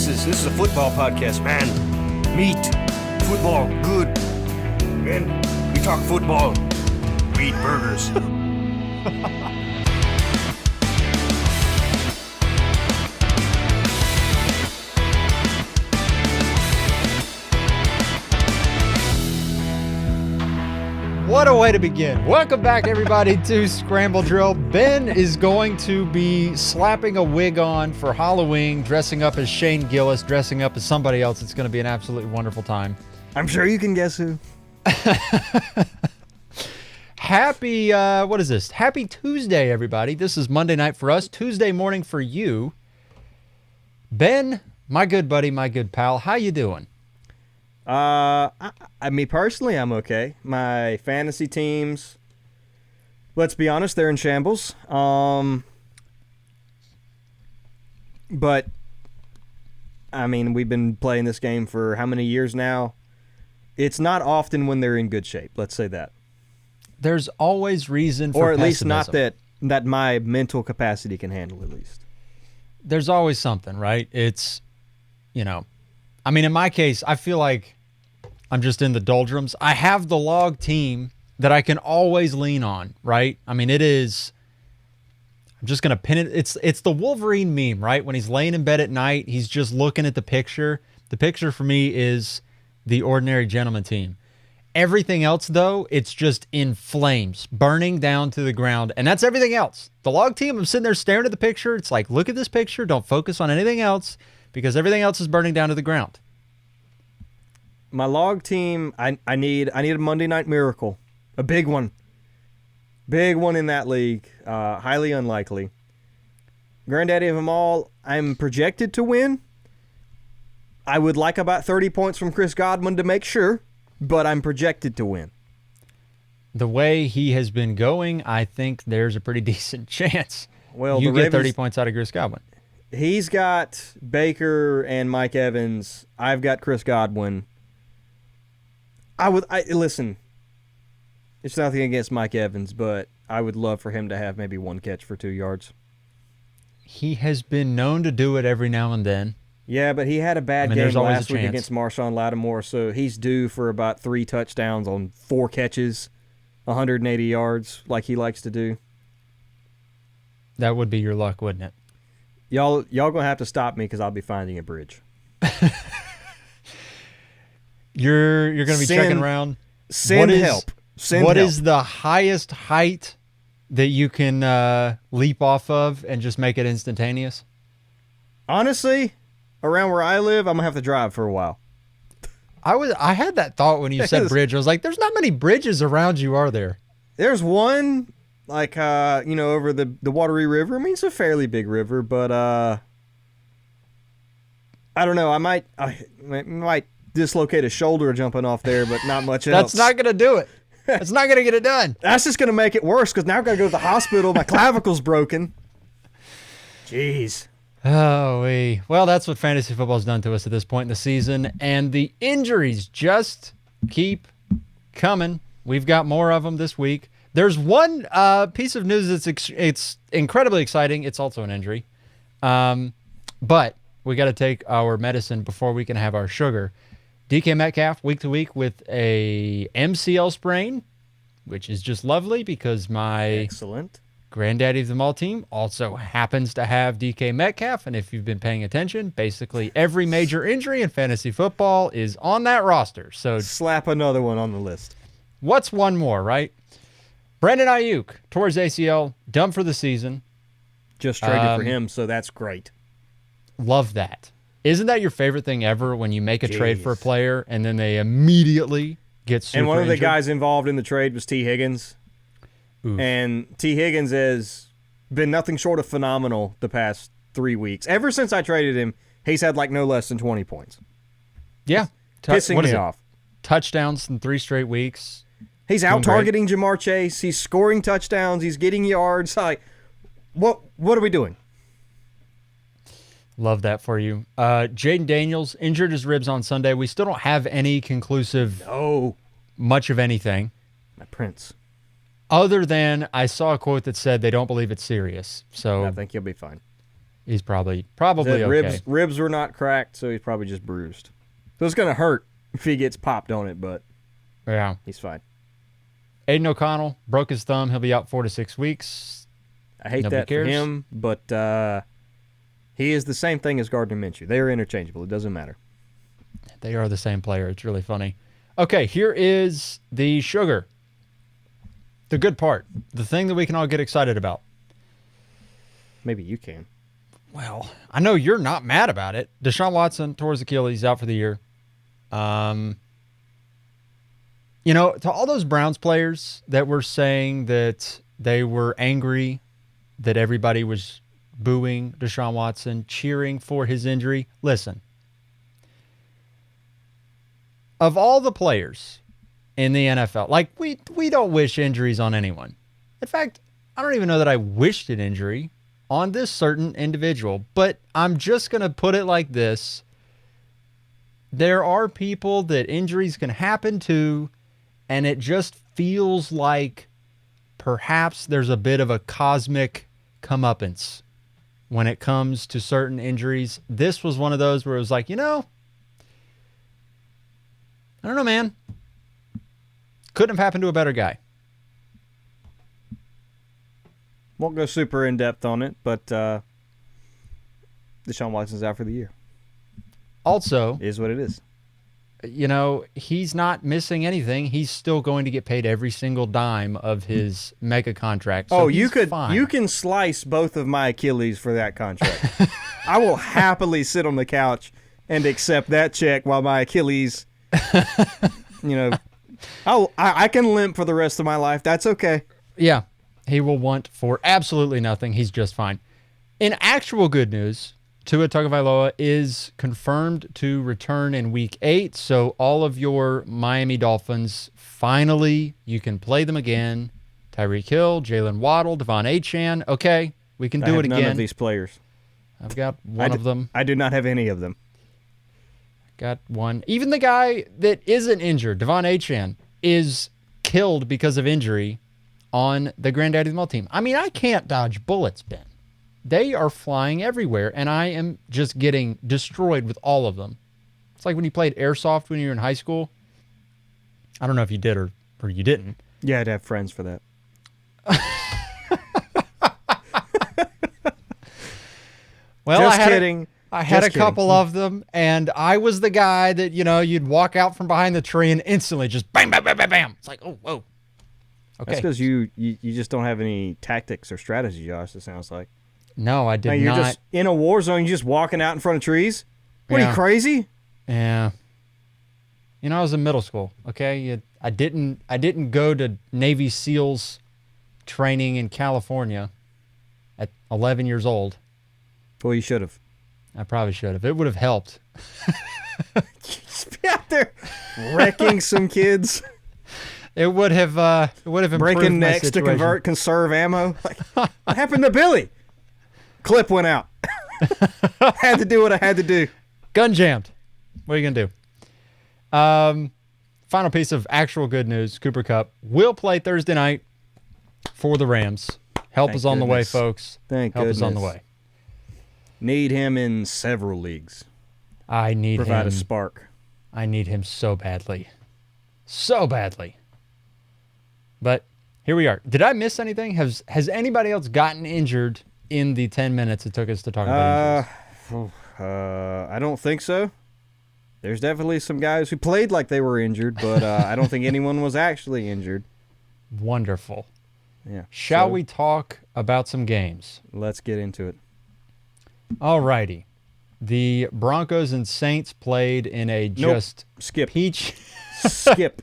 This is a football podcast, man. Meat, football, good. Man, we talk football. We eat burgers. What a way to begin. Welcome back, everybody, to Scramble Drill. Ben is going to be slapping a wig on for Halloween, dressing up as Shane Gillis, dressing up as somebody else. It's going to be an absolutely wonderful time. I'm sure you can guess who. Happy, what is this? Happy Tuesday, everybody. This is Monday night for us, Tuesday morning for you. Ben, my good buddy, my good pal, how you doing? Me personally, I'm okay. My fantasy teams, let's be honest, they're in shambles. But I mean, we've been playing this game for how many years now? It's not often when they're in good shape. Let's say that. There's always reason for or at least pessimism. not that my mental capacity can handle. At least There's always something, right? It's, I mean, in my case, I feel like I'm just in the doldrums. I have the log team that I can always lean on, right? I mean, I'm just going to pin it. It's the Wolverine meme, right? When he's laying in bed at night, he's just looking at the picture. The picture for me is the Ordinary Gentleman team. Everything else, though, it's just in flames, burning down to the ground. And that's everything else. The log team, I'm sitting there staring at the picture. It's like, look at this picture. Don't focus on anything else because everything else is burning down to the ground. my log team, I need a Monday Night Miracle, a big one in that league. Highly unlikely. Granddaddy of them all, I'm projected to win. I would like about 30 points from Chris Godwin to make sure, but I'm projected to win. The way he has been going, I think there's a pretty decent chance Well, you the get 30 Ravens, points out of Chris Godwin. he's got Baker and Mike Evans. I've got Chris Godwin. Listen, it's nothing against Mike Evans, but I would love for him to have maybe one catch for 2 yards. He has been known to do it every now and then. Yeah, but he had a bad game there's always last a week chance. against Marshawn Lattimore, so he's due for about 3 touchdowns on 4 catches, 180 yards, like he likes to do. That would be your luck, wouldn't it? Y'all gonna have to stop me because I'll be finding a bridge. You're going to be checking around. Send help. What is the highest height that you can leap off of and just make it instantaneous? Honestly, around where I live, I'm gonna have to drive for a while. I had that thought when you said bridge. I was like, there's not many bridges around you, are there? There's one, like over the Wateree River. I mean, it's a fairly big river, but I don't know. I might dislocate a shoulder jumping off there, but not much else. That's not going to do it. That's not going to get it done. That's just going to make it worse because now I've got to go to the hospital. My clavicle's broken. Jeez. Oh, well, that's what fantasy football's done to us at this point in the season, and the injuries just keep coming. We've got more of them this week. There's one piece of news that's it's incredibly exciting. It's also an injury, but we got to take our medicine before we can have our sugar. DK Metcalf, week to week, with a MCL sprain, which is just lovely because my Excellent. Granddaddy of them all team also happens to have DK Metcalf. And if you've been paying attention, basically every major injury in fantasy football is on that roster. So Slap another one on the list. what's one more, right? Brandon Ayuk tore his ACL, done for the season. Just traded for him, so that's great. Love that. Isn't that your favorite thing ever when you make a trade for a Jeez. player and then they immediately get super And one of the injured? guys involved in the trade was T. Higgins. Oof. And T. Higgins has been nothing short of phenomenal the past 3 weeks. Ever since I traded him, he's had like no less than 20 points. Yeah. Pissing me off. Touchdowns in 3 straight weeks. He's Doing out targeting Jamar Chase. He's scoring touchdowns. He's getting yards. Like, what are we doing? Love that for you. Jaden Daniels injured his ribs on Sunday. We still don't have any conclusive, much of anything. My prince. Other than I saw a quote that said they don't believe it's serious. So I think he'll be fine. He's probably The okay. ribs were not cracked, so he's probably just bruised. So it's gonna hurt if he gets popped on it, but Yeah. he's fine. Aiden O'Connell broke his thumb. He'll be out 4 to 6 weeks. I hate Nobody that cares. for him, but he is the same thing as Gardner Minshew. They are interchangeable. It doesn't matter. They are the same player. It's really funny. Okay, here is the sugar. The good part. The thing that we can all get excited about. Maybe you can. Well, I know you're not mad about it. Deshaun Watson tore his Achilles, out for the year. To all those Browns players that were saying that they were angry that everybody was booing Deshaun Watson, cheering for his injury, listen. Of all the players in the NFL, like we don't wish injuries on anyone. In fact, I don't even know that I wished an injury on this certain individual, but I'm just going to put it like this. There are people that injuries can happen to, and it just feels like perhaps there's a bit of a cosmic comeuppance when it comes to certain injuries. This was one of those where it was like, I don't know, man. Couldn't have happened to a better guy. Won't go super in depth on it, but Deshaun Watson's out for the year. Also, It is what it is. He's not missing anything. He's still going to get paid every single dime of his mega contract. So you fine. You can slice both of my Achilles for that contract. I will happily sit on the couch and accept that check while my Achilles, I can limp for the rest of my life. That's okay. Yeah, he will want for absolutely nothing. He's just fine. In actual good news, Tua Tagovailoa is confirmed to return in Week 8, so all of your Miami Dolphins, finally, you can play them again. Tyreek Hill, Jalen Waddle, Devon Achane. Okay, we can do it again. None of these players. I've got one of them. I do not have any of them. Got one. Even the guy that isn't injured, Devon Achane, is killed because of injury on the Granddaddy Mall team. I mean, I can't dodge bullets, Ben. They are flying everywhere, and I am just getting destroyed with all of them. It's like when you played airsoft when you were in high school. I don't know if you did or you didn't. Yeah, I'd have friends for that. Well, just kidding. I had a couple of them, and I was the guy that, you'd walk out from behind the tree and instantly just bam, bam, bam, bam, bam. It's like, oh, whoa. Okay. That's because you just don't have any tactics or strategy, Josh, it sounds like. No, I did not. You're just in a war zone. You're just walking out in front of trees. What are you, crazy? Yeah. I was in middle school. Okay, I didn't go to Navy SEALs training in California at 11 years old. Well, you should have. I probably should have. It would have helped. Just be out there wrecking some kids. It would have improved breaking my necks situation. to conserve ammo. Like, what happened to Billy? Clip went out. Had to do what I had to do. Gun jammed. What are you gonna do? Final piece of actual good news: Cooper Kupp will play Thursday night for the Rams. Help is on the way, folks. Thank Help goodness. is on the way. Need him in several leagues. I need Provide him. a spark. I need him so badly. So badly. But here we are. Did I miss anything? Has anybody else gotten injured in the 10 minutes it took us to talk about injuries? I don't think so. There's definitely some guys who played like they were injured, but I don't think anyone was actually injured. Wonderful. Yeah. Shall we talk about some games? Let's get into it. All righty. The Broncos and Saints played in a Skip. Skip.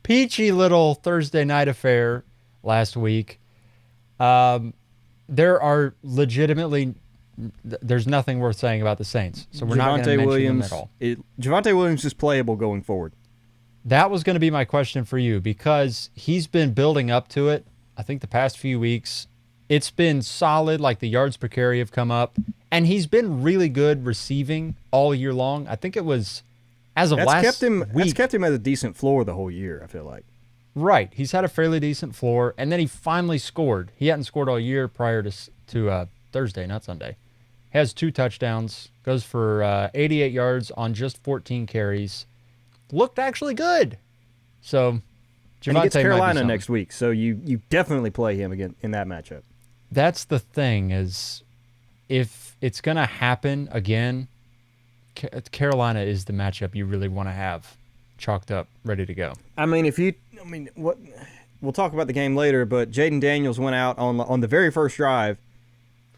Peachy little Thursday night affair last week. There are legitimately there's nothing worth saying about the Saints, so we're not going to mention them at all. Javonte Williams is playable going forward. That was going to be my question for you because he's been building up to it. I think the past few weeks, it's been solid. Like the yards per carry have come up, and he's been really good receiving all year long. I think it was as of last week. That's kept him at a decent floor the whole year, I feel like. Right. He's had a fairly decent floor, and then he finally scored. He hadn't scored all year prior to Thursday, not Sunday. has 2 touchdowns, goes for 88 yards on just 14 carries. Looked actually good. So, And he gets Javonte might be Carolina something. next week, so you definitely play him again in that matchup. That's the thing is, if it's going to happen again, Carolina is the matchup you really want to have chalked up, ready to go. I mean, what? We'll talk about the game later, but Jaden Daniels went out on the very first drive,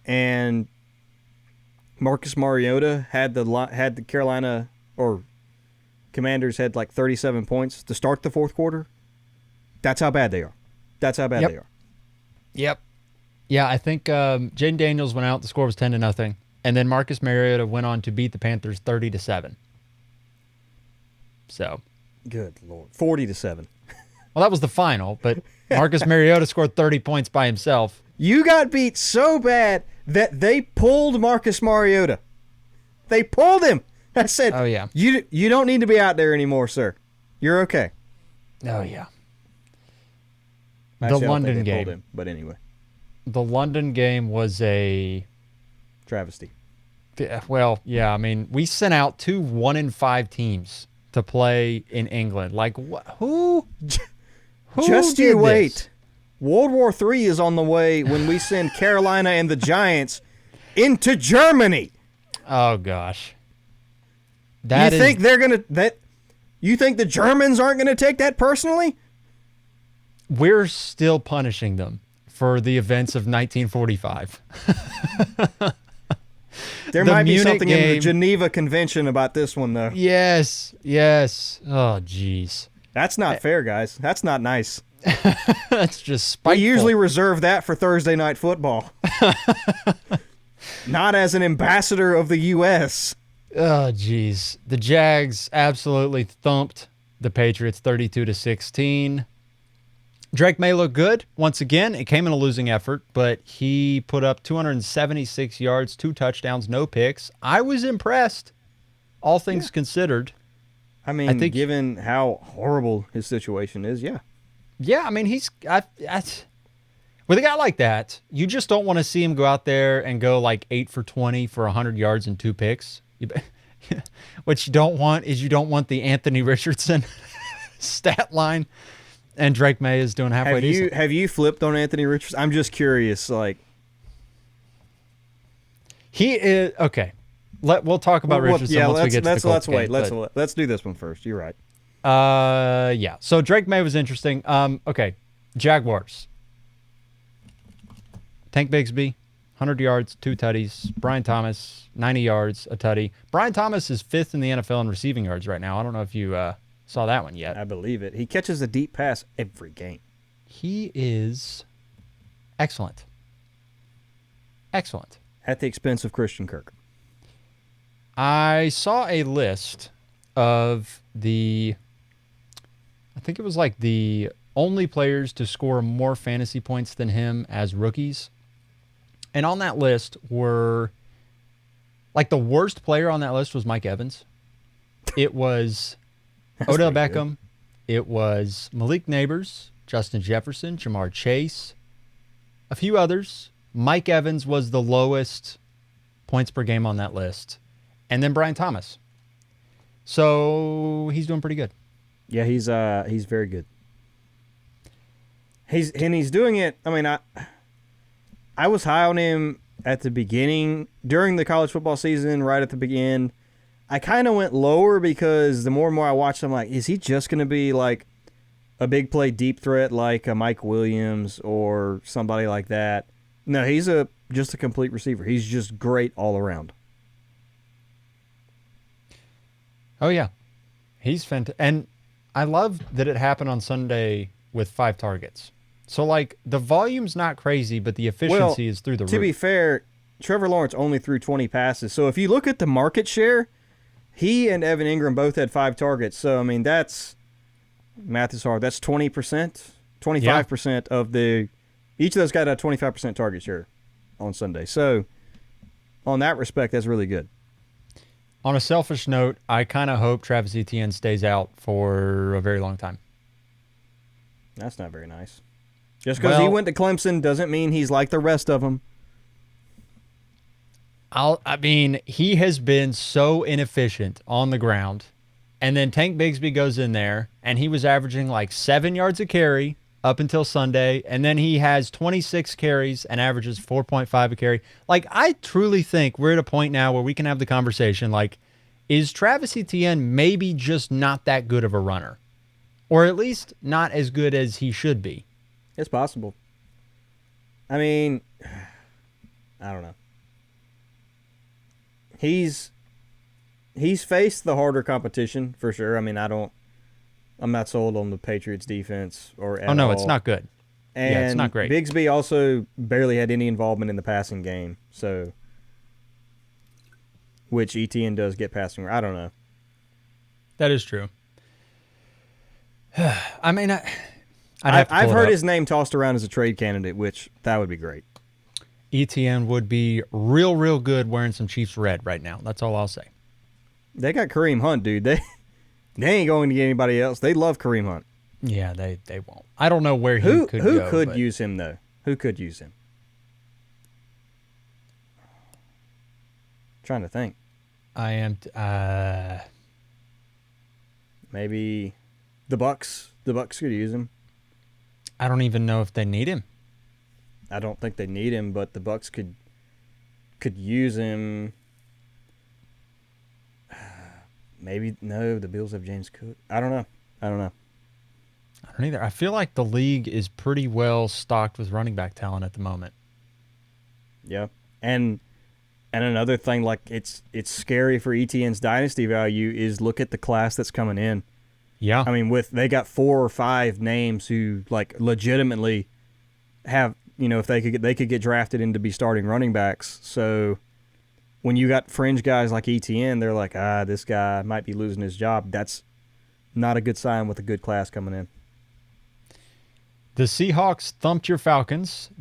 and Marcus Mariota had the Carolina or Commanders had like 37 points to start the fourth quarter. That's how bad they are. That's how bad they are. Yep. Yeah, I think Jaden Daniels went out. The score was 10-0, and then Marcus Mariota went on to beat the Panthers 30-7. So, good Lord, 40-7. Well, that was the final, but Marcus Mariota scored 30 points by himself. You got beat so bad that they pulled Marcus Mariota. They pulled him. I said, "Oh yeah, you don't need to be out there anymore, sir. You're okay." Oh yeah. Actually, The London game. Him, but anyway, the London game was a travesty. Well, yeah. I mean, we sent out 2 1-5 teams to play in England. Like, who Just you wait. This? World War III is on the way when we send Carolina and the Giants into Germany. Oh gosh. You think the Germans aren't gonna take that personally? We're still punishing them for the events of 1945. There might be something in the Geneva Convention about this one, though. Yes. Oh, jeez. That's not fair, guys. That's not nice. That's just spiteful. We usually reserve that for Thursday Night Football. Not as an ambassador of the U.S. Oh, jeez. The Jags absolutely thumped the Patriots 32-16. Drake May looked good. Once again, it came in a losing effort, but he put up 276 yards, 2 touchdowns, no picks. I was impressed, all things considered. I mean, given how horrible his situation is, yeah. Yeah, I mean, with a guy like that, you just don't want to see him go out there and go like 8 for 20 for 100 yards and 2 picks. What you don't want is the Anthony Richardson stat line. And Drake May is doing halfway decent. Have you flipped on Anthony Richardson? I'm just curious. Like, he is okay. We'll talk about Richardson once we get to the Colts game. Let's do this one first. You're right. Yeah. So Drake May was interesting. Okay. Jaguars. Tank Bigsby, 100 yards, 2 tutties. Brian Thomas, 90 yards, a tutty. Brian Thomas is 5th in the NFL in receiving yards right now. I don't know if you saw that one yet. I believe it. He catches a deep pass every game. He is excellent. Excellent. At the expense of Christian Kirk. I saw a list of I think it was like the only players to score more fantasy points than him as rookies. And on that list were, like, the worst player on that list was Mike Evans. It was Odell Beckham. Good. It was Malik Neighbors, Justin Jefferson, Jamar Chase, a few others. Mike Evans was the lowest points per game on that list. And then Brian Thomas. So he's doing pretty good. Yeah, he's very good. He's doing it. I mean, I was high on him at the beginning during the college football season, right at the beginning. I kind of went lower because the more and more I watched, I'm like, is he just going to be like a big play deep threat like a Mike Williams or somebody like that? No, he's just a complete receiver. He's just great all around. Oh, yeah. He's fantastic. And I love that it happened on Sunday with 5 targets. So, like, the volume's not crazy, but the efficiency is through the roof. To be fair, Trevor Lawrence only threw 20 passes. So if you look at the market share, he and Evan Ingram both had 5 targets. So, I mean, math is hard. That's 20%, 25% of each of those got a 25% target share on Sunday. So, on that respect, that's really good. On a selfish note, I kind of hope Travis Etienne stays out for a very long time. That's not very nice. Just because he went to Clemson doesn't mean he's like the rest of them. I mean, he has been so inefficient on the ground. And then Tank Bigsby goes in there, and he was averaging like 7 yards a carry up until Sunday. And then he has 26 carries and averages 4.5 a carry. Like, I truly think we're at a point now where we can have the conversation like, is Travis Etienne maybe just not that good of a runner? Or at least not as good as he should be? It's possible. I mean, I don't know. He's faced the harder competition for sure. I mean, I'm not sold on the Patriots defense or at Oh, no, all. it's not good. And yeah, it's not great. Bigsby also barely had any involvement in the passing game, so which Etienne does get passing. I don't know. That is true. I mean, I've heard his name tossed around as a trade candidate, which that would be great. ETN would be real, real good wearing some Chiefs red right now. That's all I'll say. They got Kareem Hunt, dude. They ain't going to get anybody else. They love Kareem Hunt. Yeah, they won't. I don't know where he could go. Who could use him, though? Who could use him? Trying to think. I am. Maybe the Bucks. The Bucks could use him. I don't even know if they need him. I don't think they need him, but the Bucks could use him. Maybe no. The Bills have James Cook. I don't know. I don't either. I feel like the league is pretty well stocked with running back talent at the moment. Yeah, and another thing, like it's scary for ETN's dynasty value is look at the class that's coming in. Yeah, I mean, they got 4 or 5 names who like legitimately have, if they could get drafted in to be starting running backs. So when you got fringe guys like ETN, they're like, this guy might be losing his job. That's not a good sign with a good class coming in. The Seahawks thumped your Falcons.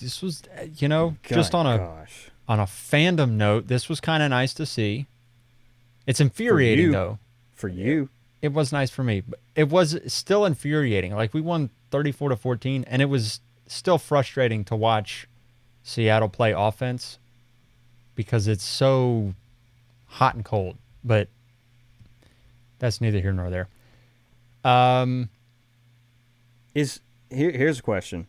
This was, just on a fandom note, this was kind of nice to see. It's infuriating, though. For you. It was nice for me. But it was still infuriating. Like, we won 34-14, and it was still frustrating to watch Seattle play offense because it's so hot and cold. But that's neither here nor there. Here's a question.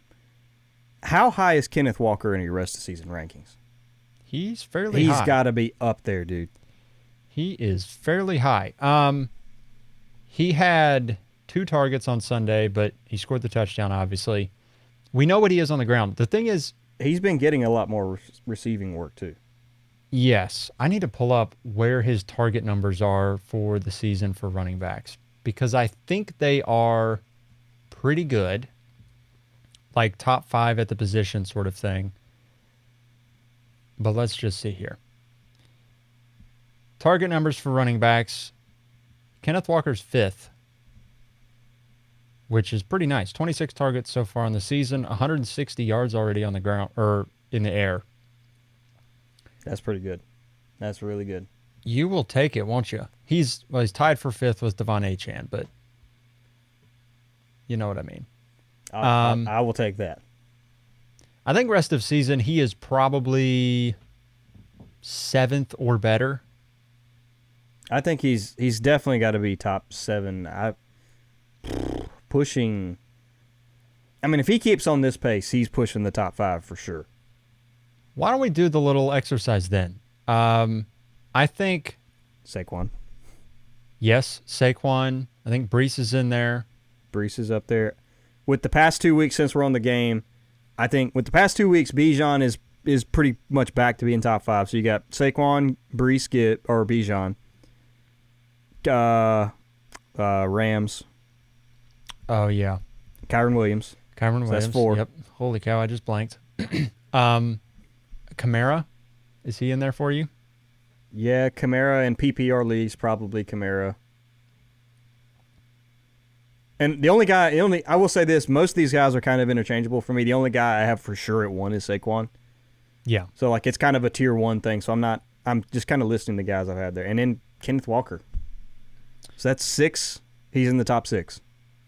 How high is Kenneth Walker in your rest of season rankings? He's fairly high. He's got to be up there, dude. He is fairly high. He had 2 targets on Sunday, but he scored the touchdown, obviously. We know what he is on the ground. The thing is, he's been getting a lot more receiving work, too. Yes. I need to pull up where his target numbers are for the season for running backs because I think they are pretty good, like top 5 at the position sort of thing. But let's just see here. Target numbers for running backs. Kenneth Walker's 5th, which is pretty nice. 26 targets so far in the season, 160 yards already on the ground or in the air. That's pretty good. That's really good. You will take it, won't you? He's tied for 5th with Devon Achane, but you know what I mean. I will take that. I think rest of season he is probably 7th or better. I think he's definitely got to be top 7. Pushing. I mean, if he keeps on this pace, he's pushing the top 5 for sure. Why don't we do the little exercise then? I think Saquon. Yes, Saquon. I think Brees is in there. Brees is up there. With the past 2 weeks since we're on the game, I think with the past 2 weeks, Bijan is pretty much back to being top 5. So you got Saquon, Brees, Bijan. Rams. Oh, yeah. Kyron Williams. Kyron Williams. That's 4. Yep. Holy cow, I just blanked. Kamara, is he in there for you? Yeah, Kamara and PPR leagues, probably Kamara. And I will say this, most of these guys are kind of interchangeable for me. The only guy I have for sure at 1 is Saquon. Yeah. So, it's kind of a tier 1 thing. So, I'm just kind of listing the guys I've had there. And then Kenneth Walker. So, that's 6. He's in the top 6.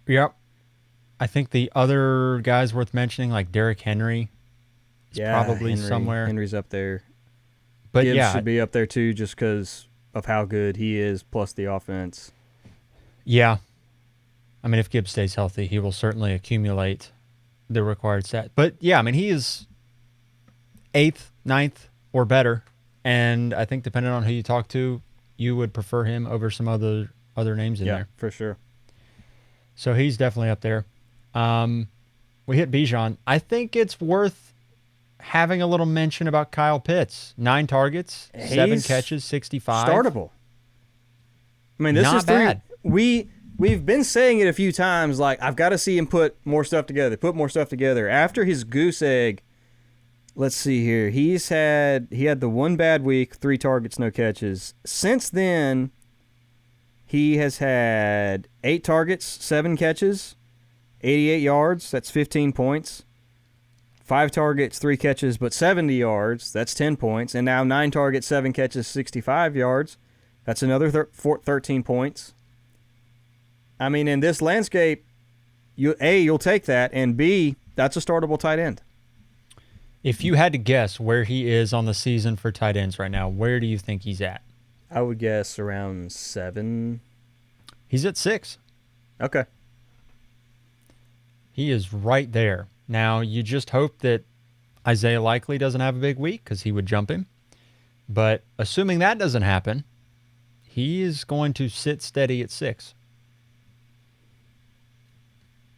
Yep. I think the other guys worth mentioning, like Derrick Henry, is probably somewhere. Henry's up there. But Gibbs yeah, should be up there too, just because of how good he is, plus the offense. yeah. I mean, if Gibbs stays healthy, he will certainly accumulate the required stat. But yeah, I mean, he is 8th, ninth, or better. And I think depending on who you talk to, you would prefer him over some other names in there. For sure. So he's definitely up there. We hit Bijan. I think it's worth having a little mention about Kyle Pitts. 9 targets, 7 catches, 65. Startable. I mean, this Not is three. bad. We've been saying it a few times. Like, I've got to see him put more stuff together. After his goose egg. Let's see here. He had the one bad week, 3 targets, no catches. Since then, he has had 8 targets, 7 catches, 88 yards. That's 15 points. 5 targets, 3 catches, but 70 yards. That's 10 points. And now 9 targets, 7 catches, 65 yards. That's another 13 points. I mean, in this landscape, you'll take that, and B, that's a startable tight end. If you had to guess where he is on the season for tight ends right now, where do you think he's at? I would guess around 7. He's at 6. Okay. He is right there. Now, you just hope that Isaiah Likely doesn't have a big week because he would jump him. But assuming that doesn't happen, he is going to sit steady at 6.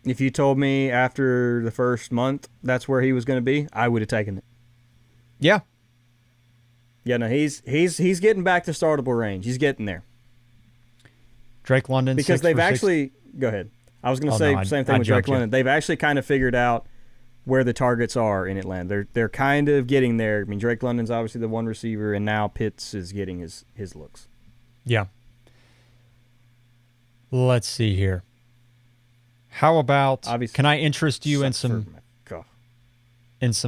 If you told me after the first month that's where he was going to be, I would have taken it. Yeah. Yeah, no, he's getting back to startable range. He's getting there. Drake London, because they've actually go ahead. I was going to say same thing with Drake London. They've actually kind of figured out where the targets are in Atlanta. They're kind of getting there. I mean, Drake London's obviously the one receiver, and now Pitts is getting his looks. Yeah. Let's see here. How about, obviously, can I interest you in some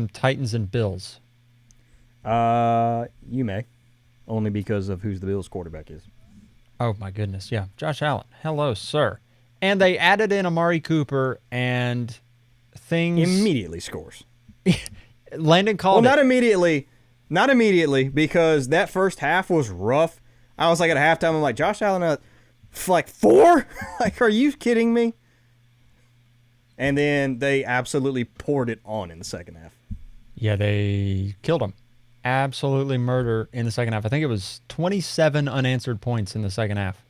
Titans and Bills? You may. Only because of who's the Bills quarterback is. Oh, my goodness. Yeah. Josh Allen. Hello, sir. And they added in Amari Cooper, and things immediately scores. Landon called not immediately. Not immediately, because that first half was rough. I was like at halftime, I'm like, Josh Allen, like 4? Like, are you kidding me? And then they absolutely poured it on in the second half. Yeah, they killed him. Absolutely murder in the second half. I think it was 27 unanswered points in the second half.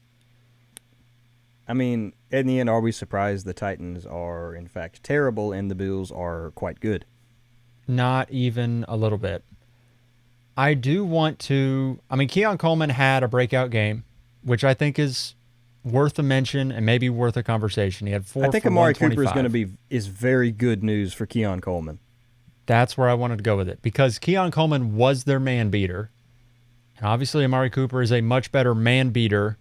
I mean, in the end, are we surprised the Titans are, in fact, terrible and the Bills are quite good? Not even a little bit. I do want to... I mean, Keon Coleman had a breakout game, which I think is worth a mention and maybe worth a conversation. He had 4 I think for Amari 125. Cooper is very good news for Keon Coleman. That's where I wanted to go with it, because Keon Coleman was their man beater. And obviously Amari Cooper is a much better man beater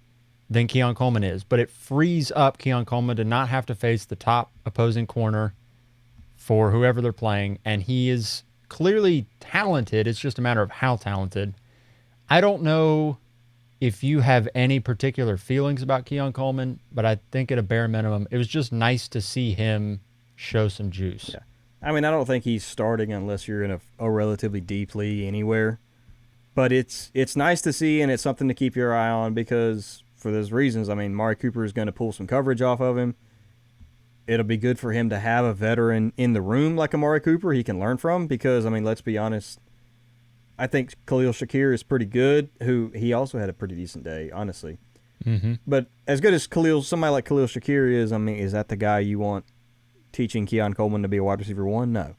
than Keon Coleman is, but it frees up Keon Coleman to not have to face the top opposing corner for whoever they're playing, and he is clearly talented. It's just a matter of how talented. I don't know if you have any particular feelings about Keon Coleman, but I think at a bare minimum, it was just nice to see him show some juice. Yeah. I mean, I don't think he's starting unless you're in a relatively deep league anywhere. But it's nice to see, and it's something to keep your eye on, because for those reasons, I mean, Amari Cooper is going to pull some coverage off of him. It'll be good for him to have a veteran in the room like Amari Cooper he can learn from, because, I mean, let's be honest, I think Khalil Shakir is pretty good, who he also had a pretty decent day, honestly. Mm-hmm. But as good as somebody like Khalil Shakir is, I mean, is that the guy you want teaching Keon Coleman to be a wide receiver 1?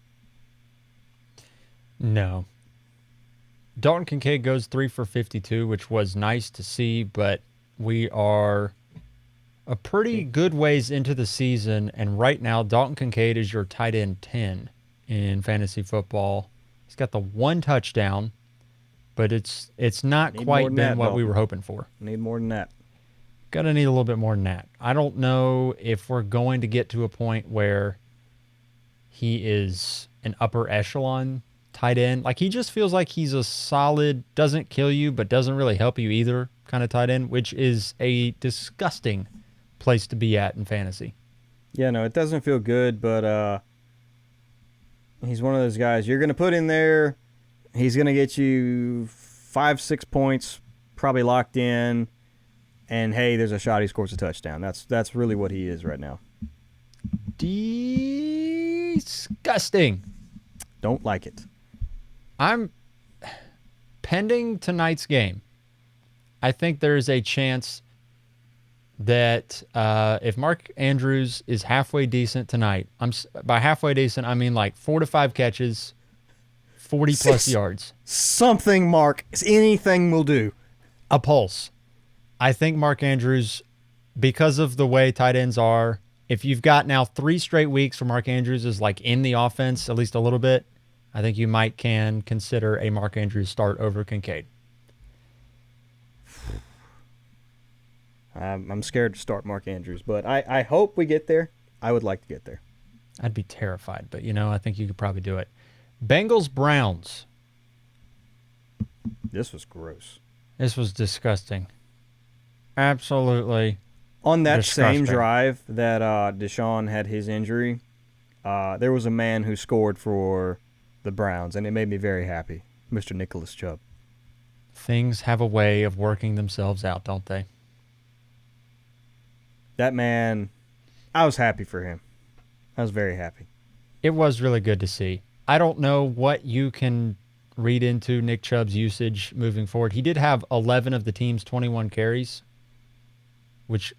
No. Dalton Kincaid goes 3 for 52, which was nice to see, but we are a pretty good ways into the season, and right now Dalton Kincaid is your tight end 10 in fantasy football. He's got the 1 touchdown, but it's not quite been what we were hoping for. Need more than that. Gotta need a little bit more than that. I don't know if we're going to get to a point where he is an upper echelon tight end. Like, he just feels like he's a solid, doesn't kill you, but doesn't really help you either kind of tight end, which is a disgusting place to be at in fantasy. Yeah, no, it doesn't feel good, but he's one of those guys you're going to put in there. He's going to get you 5-6 points, probably locked in, and hey, there's a shot he scores a touchdown. That's really what he is right now. Disgusting. Don't like it. I'm pending tonight's game. I think there is a chance that if Mark Andrews is halfway decent tonight, by halfway decent, I mean like 4 to 5 catches, 40-plus yards. Something, Mark. Anything will do. A pulse. I think Mark Andrews, because of the way tight ends are, if you've got now 3 straight weeks where Mark Andrews is like in the offense at least a little bit, I think you can consider a Mark Andrews start over Kincaid. I'm scared to start Mark Andrews, but I hope we get there. I would like to get there. I'd be terrified, but I think you could probably do it. Bengals Browns. This was gross. This was disgusting. Absolutely. On that disgusting. same drive that Deshaun had his injury, there was a man who scored for the Browns, and it made me very happy. Mr. Nicholas Chubb. Things have a way of working themselves out, don't they? That man, I was happy for him. I was very happy. It was really good to see. I don't know what you can read into Nick Chubb's usage moving forward. He did have 11 of the team's 21 carries, which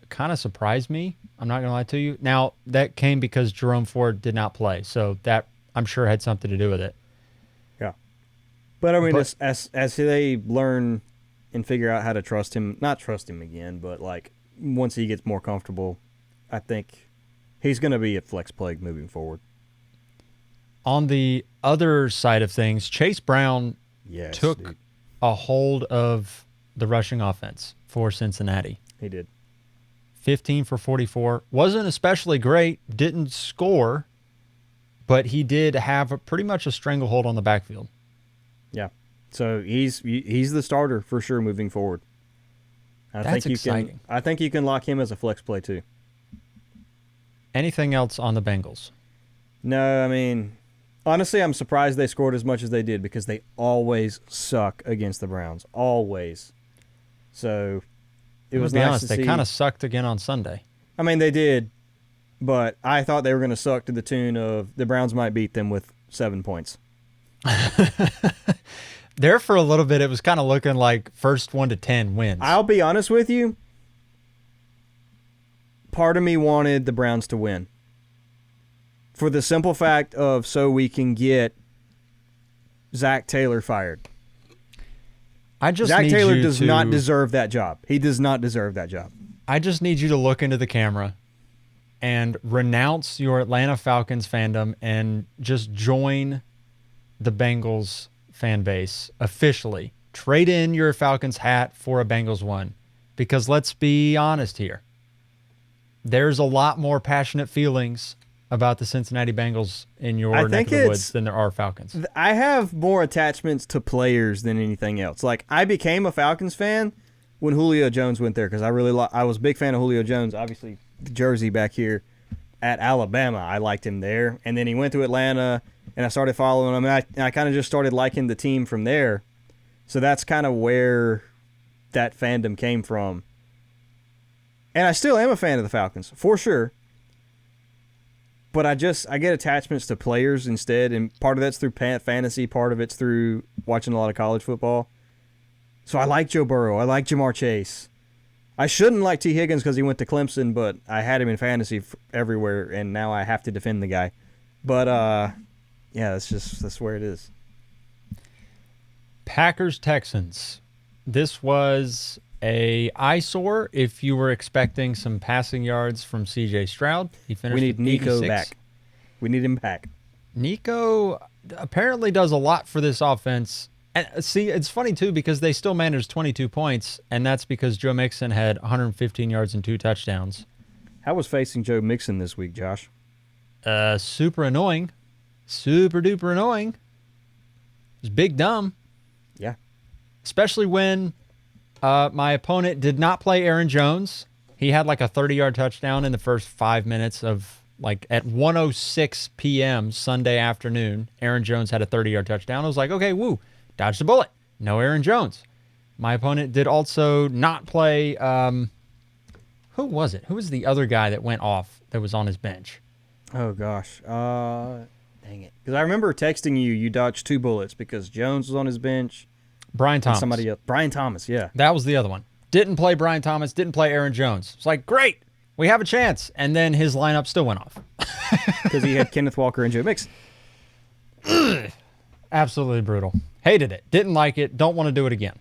kind of surprised me. I'm not going to lie to you. Now, that came because Jerome Ford did not play, so that I'm sure had something to do with it. Yeah. But, I mean, as they learn and figure out how to trust him, not trust him again, but, like, once he gets more comfortable, I think he's going to be a flex play moving forward. On the other side of things, Chase Brown took a hold of the rushing offense for Cincinnati. He did. 15 for 44. Wasn't especially great. Didn't score, but he did have pretty much a stranglehold on the backfield. Yeah. So he's the starter for sure moving forward. That's exciting. I think you can lock him as a flex play too. Anything else on the Bengals? No, I mean, honestly, I'm surprised they scored as much as they did because they always suck against the Browns. Always. So it was nice to see. They kind of sucked again on Sunday. I mean, they did, but I thought they were going to suck to the tune of the Browns might beat them with 7 points. There for a little bit, it was kind of looking like first 1 to 10 wins. I'll be honest with you. Part of me wanted the Browns to win. For the simple fact of so we can get Zach Taylor fired. Zach Taylor does not deserve that job. He does not deserve that job. I just need you to look into the camera and renounce your Atlanta Falcons fandom and just join the Bengals fan base officially. Trade in your Falcons hat for a Bengals one, because let's be honest here. There's a lot more passionate feelings about the Cincinnati Bengals in your neck of the woods than there are Falcons. I have more attachments to players than anything else. Like, I became a Falcons fan when Julio Jones went there because I was a big fan of Julio Jones. Obviously, the jersey back here at Alabama, I liked him there. And then he went to Atlanta, and I started following him, and I kind of just started liking the team from there. So that's kind of where that fandom came from. And I still am a fan of the Falcons, for sure. But I get attachments to players instead, and part of that's through fantasy, part of it's through watching a lot of college football. So I like Joe Burrow. I like Jamar Chase. I shouldn't like T. Higgins because he went to Clemson, but I had him in fantasy everywhere, and now I have to defend the guy. But, yeah, that's where it is. Packers-Texans. This was a eyesore if you were expecting some passing yards from C.J. Stroud. He finished We need Nico 86. back. We need him back. Nico apparently does a lot for this offense. And see, it's funny, too, because they still managed 22 points, and that's because Joe Mixon had 115 yards and 2 touchdowns. How was facing Joe Mixon this week, Josh? Super annoying. Super duper annoying. It was big dumb. Yeah. Especially when my opponent did not play Aaron Jones. He had like a 30-yard touchdown in the first 5 minutes of, like, at 1:06 p.m. Sunday afternoon. Aaron Jones had a 30-yard touchdown. I was like, okay, woo, dodged the bullet. no Aaron Jones. My opponent did also not play. Who was it? Who was the other guy that went off that was on his bench? Oh, gosh. Dang it. Because I remember texting you, you dodged 2 bullets because Jones was on his bench. Brian Thomas. And somebody else. Brian Thomas, yeah. That was the other one. Didn't play Brian Thomas, didn't play Aaron Jones. It's like, great, we have a chance. And then his lineup still went off. Because he had Kenneth Walker and Joe Mixon. Absolutely brutal. Hated it. Didn't like it. Don't want to do it again.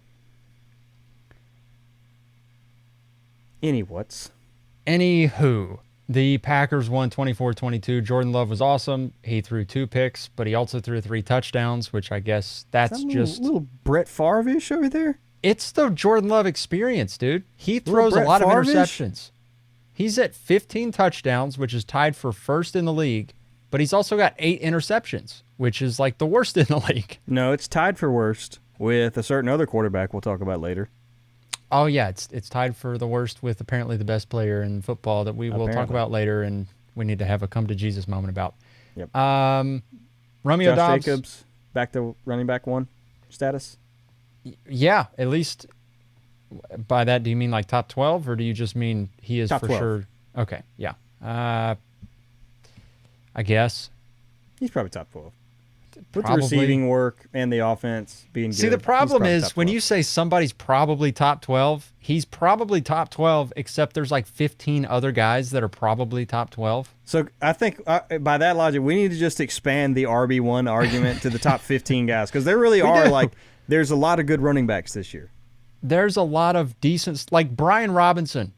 Anywho, the Packers won 24-22. Jordan Love was awesome. He threw 2 picks, but he also threw 3 touchdowns, which I guess that's just... little Brett Favre-ish over there? It's the Jordan Love experience, dude. He throws a lot of interceptions. He's at 15 touchdowns, which is tied for first in the league, but he's also got 8 interceptions, which is like the worst in the league. No, it's tied for worst with a certain other quarterback we'll talk about later. Oh, yeah, it's tied for the worst with apparently the best player in football that we will talk about later, and we need to have a come-to-Jesus moment about. Yep. Romeo Josh Dobbs. Jacobs, back to running back 1 status? Yeah, at least by that, do you mean like top 12, or do you just mean he is top for 12. sure? Okay, yeah. I guess. He's probably top 12. With Probably. the receiving work and the offense being good. See, the problem he's is probably top when 12. you say somebody's probably top 12, he's probably top 12, except there's like 15 other guys that are probably top 12. So I think by that logic, we need to just expand the RB1 argument to the top 15 guys, because there really are, do. like, there's a lot of good running backs this year. There's a lot of decent, like Brian Robinson,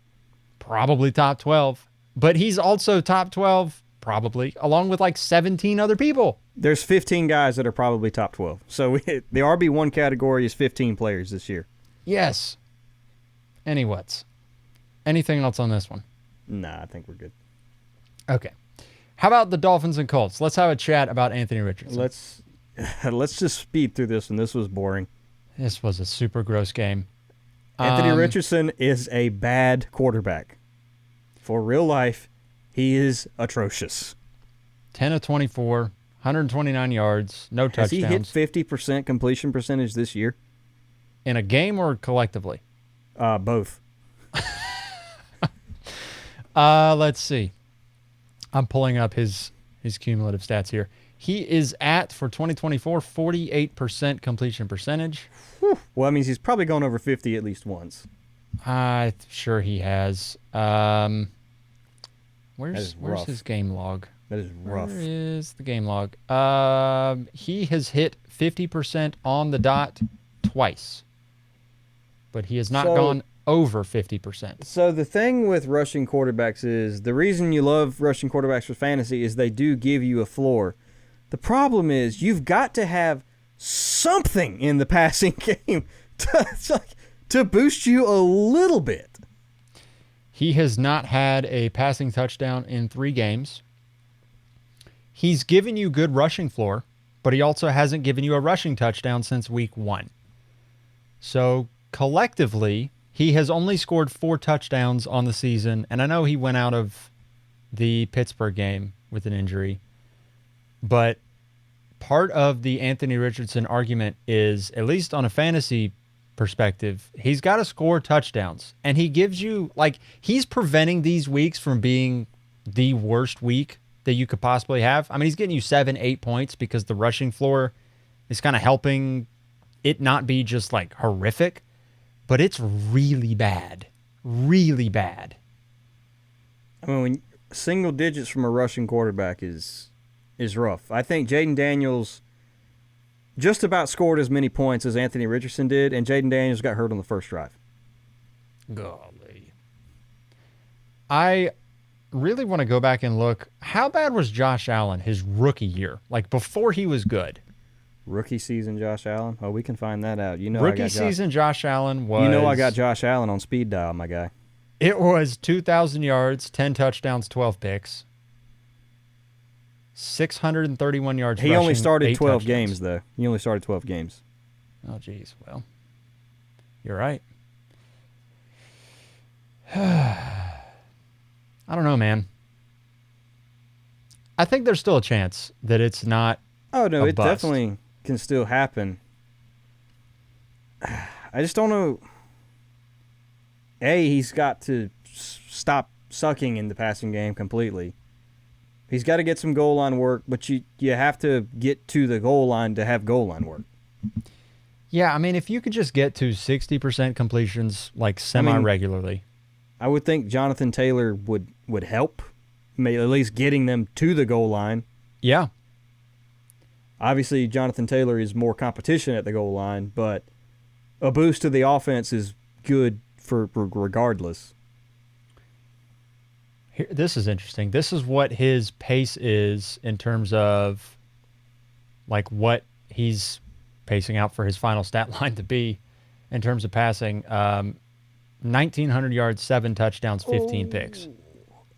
probably top 12, but he's also top 12, probably, along with like 17 other people. There's 15 guys that are probably top 12. So the RB1 category is 15 players this year. Yes. Anything else on this one? Nah, I think we're good. Okay. How about the Dolphins and Colts? Let's have a chat about Anthony Richardson. Let's just speed through this one. This was boring. This was a super gross game. Anthony Richardson is a bad quarterback. For real life, he is atrocious. 10 of 24, 129 yards, no touchdowns. Has he hit 50% completion percentage this year? In a game or collectively? Both. Let's see. I'm pulling up his cumulative stats here. He is at, for 2024, 48% completion percentage. Whew. Well, that means he's probably gone over 50 at least once. I'm sure he has. Where's rough. his game log? That is rough. Where is the game log? He has hit 50% on the dot twice, but he has not gone over 50%. So the thing with rushing quarterbacks is the reason you love rushing quarterbacks for fantasy is they do give you a floor. The problem is you've got to have something in the passing game to boost you a little bit. He has not had a passing touchdown in 3 games. He's given you good rushing floor, but he also hasn't given you a rushing touchdown since week 1. So collectively, he has only scored 4 touchdowns on the season, and I know he went out of the Pittsburgh game with an injury, but part of the Anthony Richardson argument is, at least on a fantasy perspective, he's got to score touchdowns, and he gives you, like, he's preventing these weeks from being the worst week that you could possibly have. I mean, he's getting you 7-8 points because the rushing floor is kind of helping it not be just like horrific, but it's really bad. Really bad. I mean, when single digits from a rushing quarterback is rough. I think Jaden Daniels just about scored as many points as Anthony Richardson did, and Jaden Daniels got hurt on the first drive. Golly. I really want to go back and look. How bad was Josh Allen his rookie year? Like before he was good. Rookie season Josh Allen? Oh, we can find that out. You know, Rookie season Josh Allen was... You know I got Josh Allen on speed dial, my guy. It was 2,000 yards, 10 touchdowns, 12 picks. 631 yards He rushing, only started 12 touchdowns. games, though. He only started 12 games. Oh, geez. Well, you're right. I don't know, man. I think there's still a chance that it's not Oh, no, a it bust. definitely can still happen. I just don't know. He's got to stop sucking in the passing game completely. He's got to get some goal line work, but you have to get to the goal line to have goal line work. Yeah, I mean, if you could just get to 60% completions like semi-regularly. I would think Jonathan Taylor would help, maybe at least getting them to the goal line. Yeah. Obviously, Jonathan Taylor is more competition at the goal line, but a boost to the offense is good for regardless. Here, this is interesting. This is what his pace is in terms of like what he's pacing out for his final stat line to be in terms of passing. 1,900 yards, 7 touchdowns, 15 picks.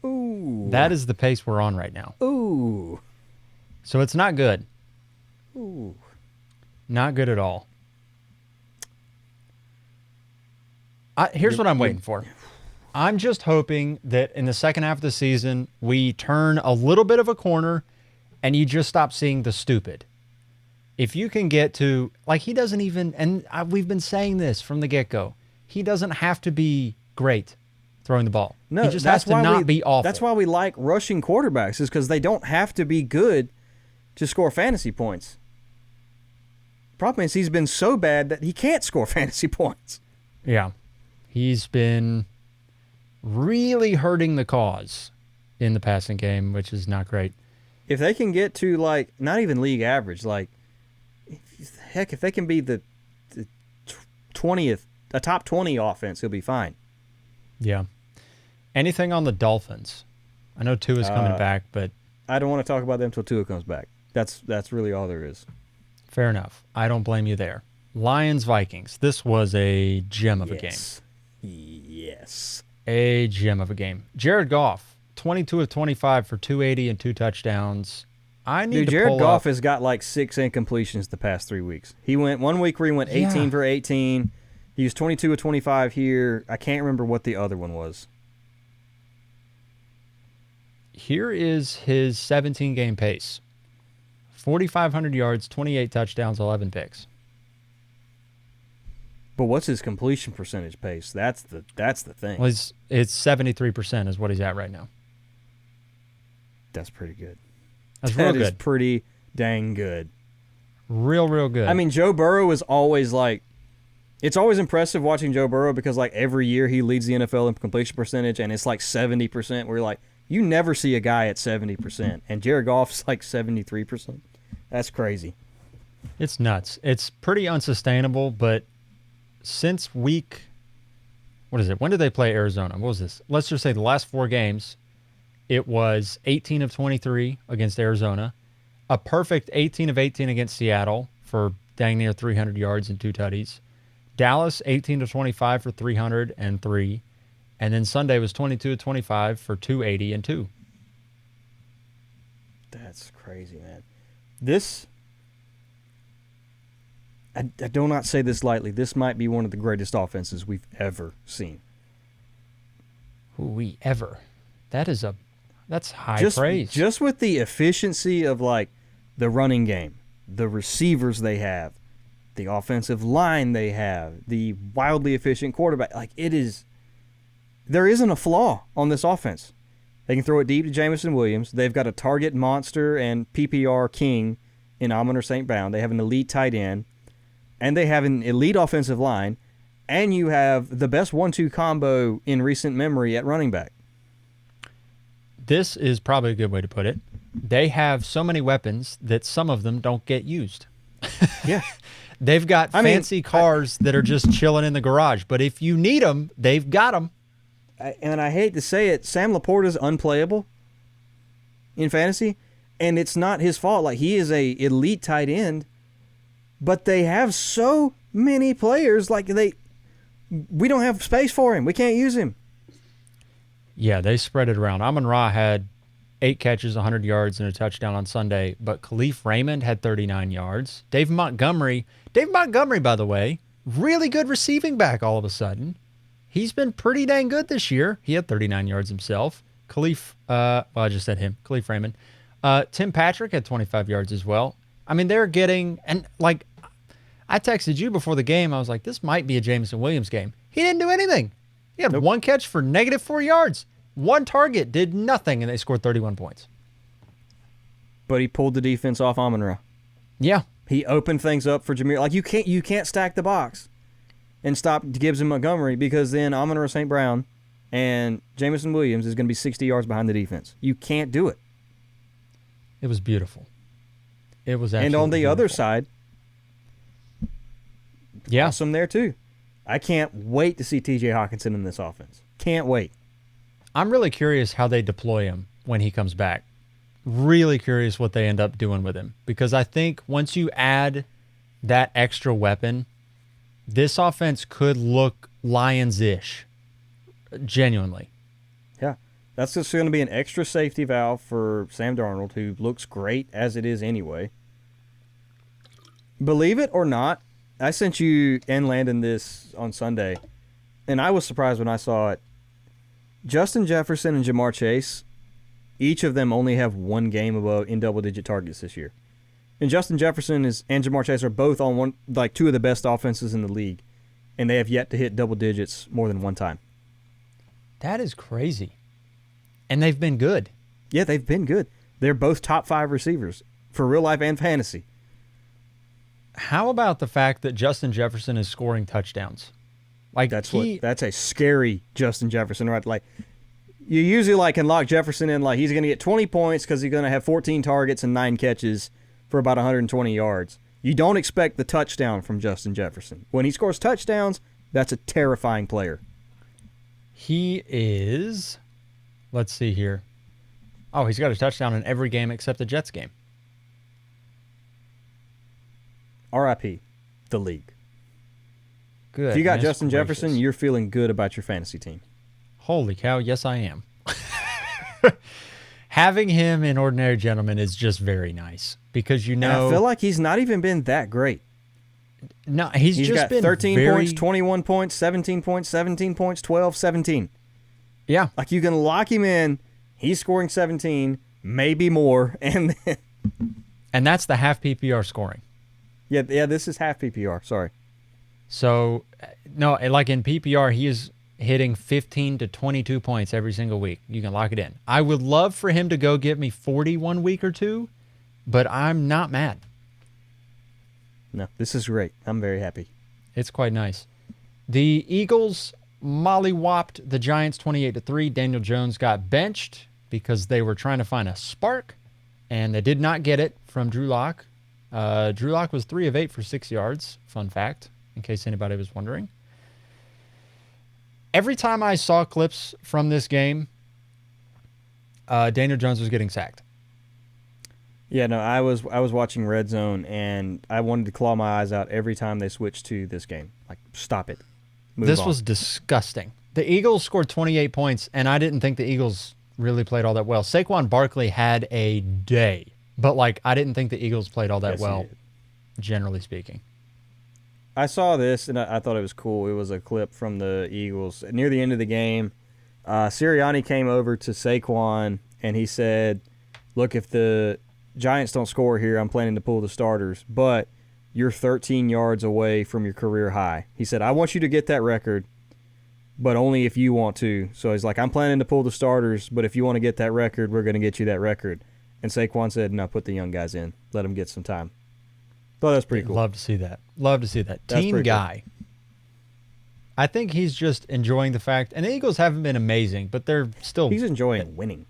Ooh. That is the pace we're on right now. Ooh. So it's not good. Ooh. Not good at all. Here's what I'm waiting for. I'm just hoping that in the second half of the season, we turn a little bit of a corner and you just stop seeing the stupid. If you can get to, like, he doesn't even, and we've been saying this from the get-go, he doesn't have to be great throwing the ball. No, he just has to not be awful. That's why we like rushing quarterbacks, is because they don't have to be good to score fantasy points. Problem is he's been so bad that he can't score fantasy points. Yeah. He's been really hurting the cause in the passing game, which is not great. If they can get to, like, not even league average, like, heck, if they can be the 20th, a top 20 offense, he'll be fine. Yeah. Anything on the Dolphins? I know Tua's coming back, but I don't want to talk about them until Tua comes back. That's really all there is. Fair enough. I don't blame you there. Lions, Vikings. This was a gem of a game. Yes. A gem of a game. Jared Goff, 22 of 25 for 280 and 2 touchdowns. Jared Goff has got like 6 incompletions the past 3 weeks. He went 1 week where he went 18 for 18. He was 22 of 25 here. I can't remember what the other one was. Here is his 17-game pace. 4,500 yards, 28 touchdowns, 11 picks. But what's his completion percentage pace? That's the thing. Well, it's 73% is what he's at right now. That's pretty good. That's real good. That is pretty dang good. Real good. I mean, Joe Burrow is always like, it's always impressive watching Joe Burrow because like every year he leads the NFL in completion percentage and it's like 70%. Where you're like, you never see a guy at 70%, and Jared Goff's like 73%. That's crazy. It's nuts. It's pretty unsustainable, but since week, what is it? When did they play Arizona? What was this? Let's just say the last 4 games, it was 18 of 23 against Arizona, a perfect 18 of 18 against Seattle for dang near 300 yards and 2 tutties. Dallas, 18 of 25 for 303. And then Sunday was 22 of 25 for 280 and 2. That's crazy, man. This, I do not say this lightly. This might be one of the greatest offenses we've ever seen. That's high praise. Just with the efficiency of like the running game, the receivers they have, the offensive line they have, the wildly efficient quarterback. Like there isn't a flaw on this offense. They can throw it deep to Jamison Williams. They've got a target monster and PPR king in Amon St. Brown. They have an elite tight end. And they have an elite offensive line. And you have the best 1-2 combo in recent memory at running back. This is probably a good way to put it. They have so many weapons that some of them don't get used. Yeah. They've got fancy cars that are just chilling in the garage. But if you need them, they've got them. And I hate to say it, Sam Laporta's unplayable in fantasy, and it's not his fault. Like, he is a elite tight end, but they have so many players. Like, we don't have space for him. We can't use him. Yeah, they spread it around. Amon-Ra had 8 catches, 100 yards, and a touchdown on Sunday, but Khalif Raymond had 39 yards. Dave Montgomery, by the way, really good receiving back all of a sudden. He's been pretty dang good this year. He had 39 yards himself. I just said him. Khalif Raymond. Tim Patrick had 25 yards as well. I mean, they're getting, and like, I texted you before the game. I was like, this might be a Jameson Williams game. He didn't do anything. He had one catch for -4 yards. One target, did nothing, and they scored 31 points. But he pulled the defense off Amon-Ra. Yeah. He opened things up for Jameer. Like, you can't stack the box and stop Gibbs and Montgomery, because then Amon-Ra St. Brown and Jameson Williams is going to be 60 yards behind the defense. You can't do it. It was beautiful. It was absolutely And on the beautiful. other side, yeah, awesome there too. I can't wait to see TJ Hawkinson in this offense. Can't wait. I'm really curious how they deploy him when he comes back. Really curious what they end up doing with him, because I think once you add that extra weapon, this offense could look Lions-ish. Genuinely. Yeah. That's just going to be an extra safety valve for Sam Darnold, who looks great as it is anyway. Believe it or not, I sent you and Landon this on Sunday, and I was surprised when I saw it. Justin Jefferson and Jamar Chase, each of them only have one game in double-digit targets this year. And Justin Jefferson and Jamar Chase are both on two of the best offenses in the league, and they have yet to hit double digits more than one time. That is crazy. And they've been good. Yeah, they've been good. They're both top 5 receivers for real life and fantasy. How about the fact that Justin Jefferson is scoring touchdowns? Like, that's a scary Justin Jefferson, right? Like, you usually can lock Jefferson in, like he's going to get 20 points because he's going to have 14 targets and 9 catches for about 120 yards. You don't expect the touchdown from Justin Jefferson. When he scores touchdowns, that's a terrifying player. He is, let's see here. Oh, he's got a touchdown in every game except the Jets game. RIP, the league. Good. If you got Justin Jefferson, you're feeling good about your fantasy team. Holy cow, yes I am. Having him in Ordinary Gentlemen is just very nice, because And I feel like he's not even been that great. No, he's just got been 13 points, 21 points, 17 points, 17 points, 12, 17. Yeah. Like, you can lock him in. He's scoring 17, maybe more, and that's the half PPR scoring. Yeah, this is half PPR. Sorry. So, no, like in PPR, he is hitting 15 to 22 points every single week. You can lock it in. I would love for him to go get me 40 one week or two, but I'm not mad. No, this is great. I'm very happy. It's quite nice. The Eagles mollywopped the Giants 28-3. Daniel Jones got benched because they were trying to find a spark, and they did not get it from Drew Lock. Drew Lock was 3 of 8 for 6 yards. Fun fact, in case anybody was wondering. Every time I saw clips from this game, Daniel Jones was getting sacked. Yeah, no, I was watching Red Zone, and I wanted to claw my eyes out every time they switched to this game. Like, stop it. This was disgusting. The Eagles scored 28 points, and I didn't think the Eagles really played all that well. Saquon Barkley had a day, but I didn't think the Eagles played all that well, generally speaking. I saw this, and I thought it was cool. It was a clip from the Eagles. Near the end of the game, Sirianni came over to Saquon, and he said, look, if the Giants don't score here, I'm planning to pull the starters, but you're 13 yards away from your career high. He said, I want you to get that record, but only if you want to. So he's like, I'm planning to pull the starters, but if you want to get that record, we're going to get you that record. And Saquon said, no, put the young guys in. Let them get some time. Thought that was pretty cool. Love to see that. Love to see that. That's Team guy. Cool. I think he's just enjoying the fact, and the Eagles haven't been amazing, but they're still... He's enjoying winning.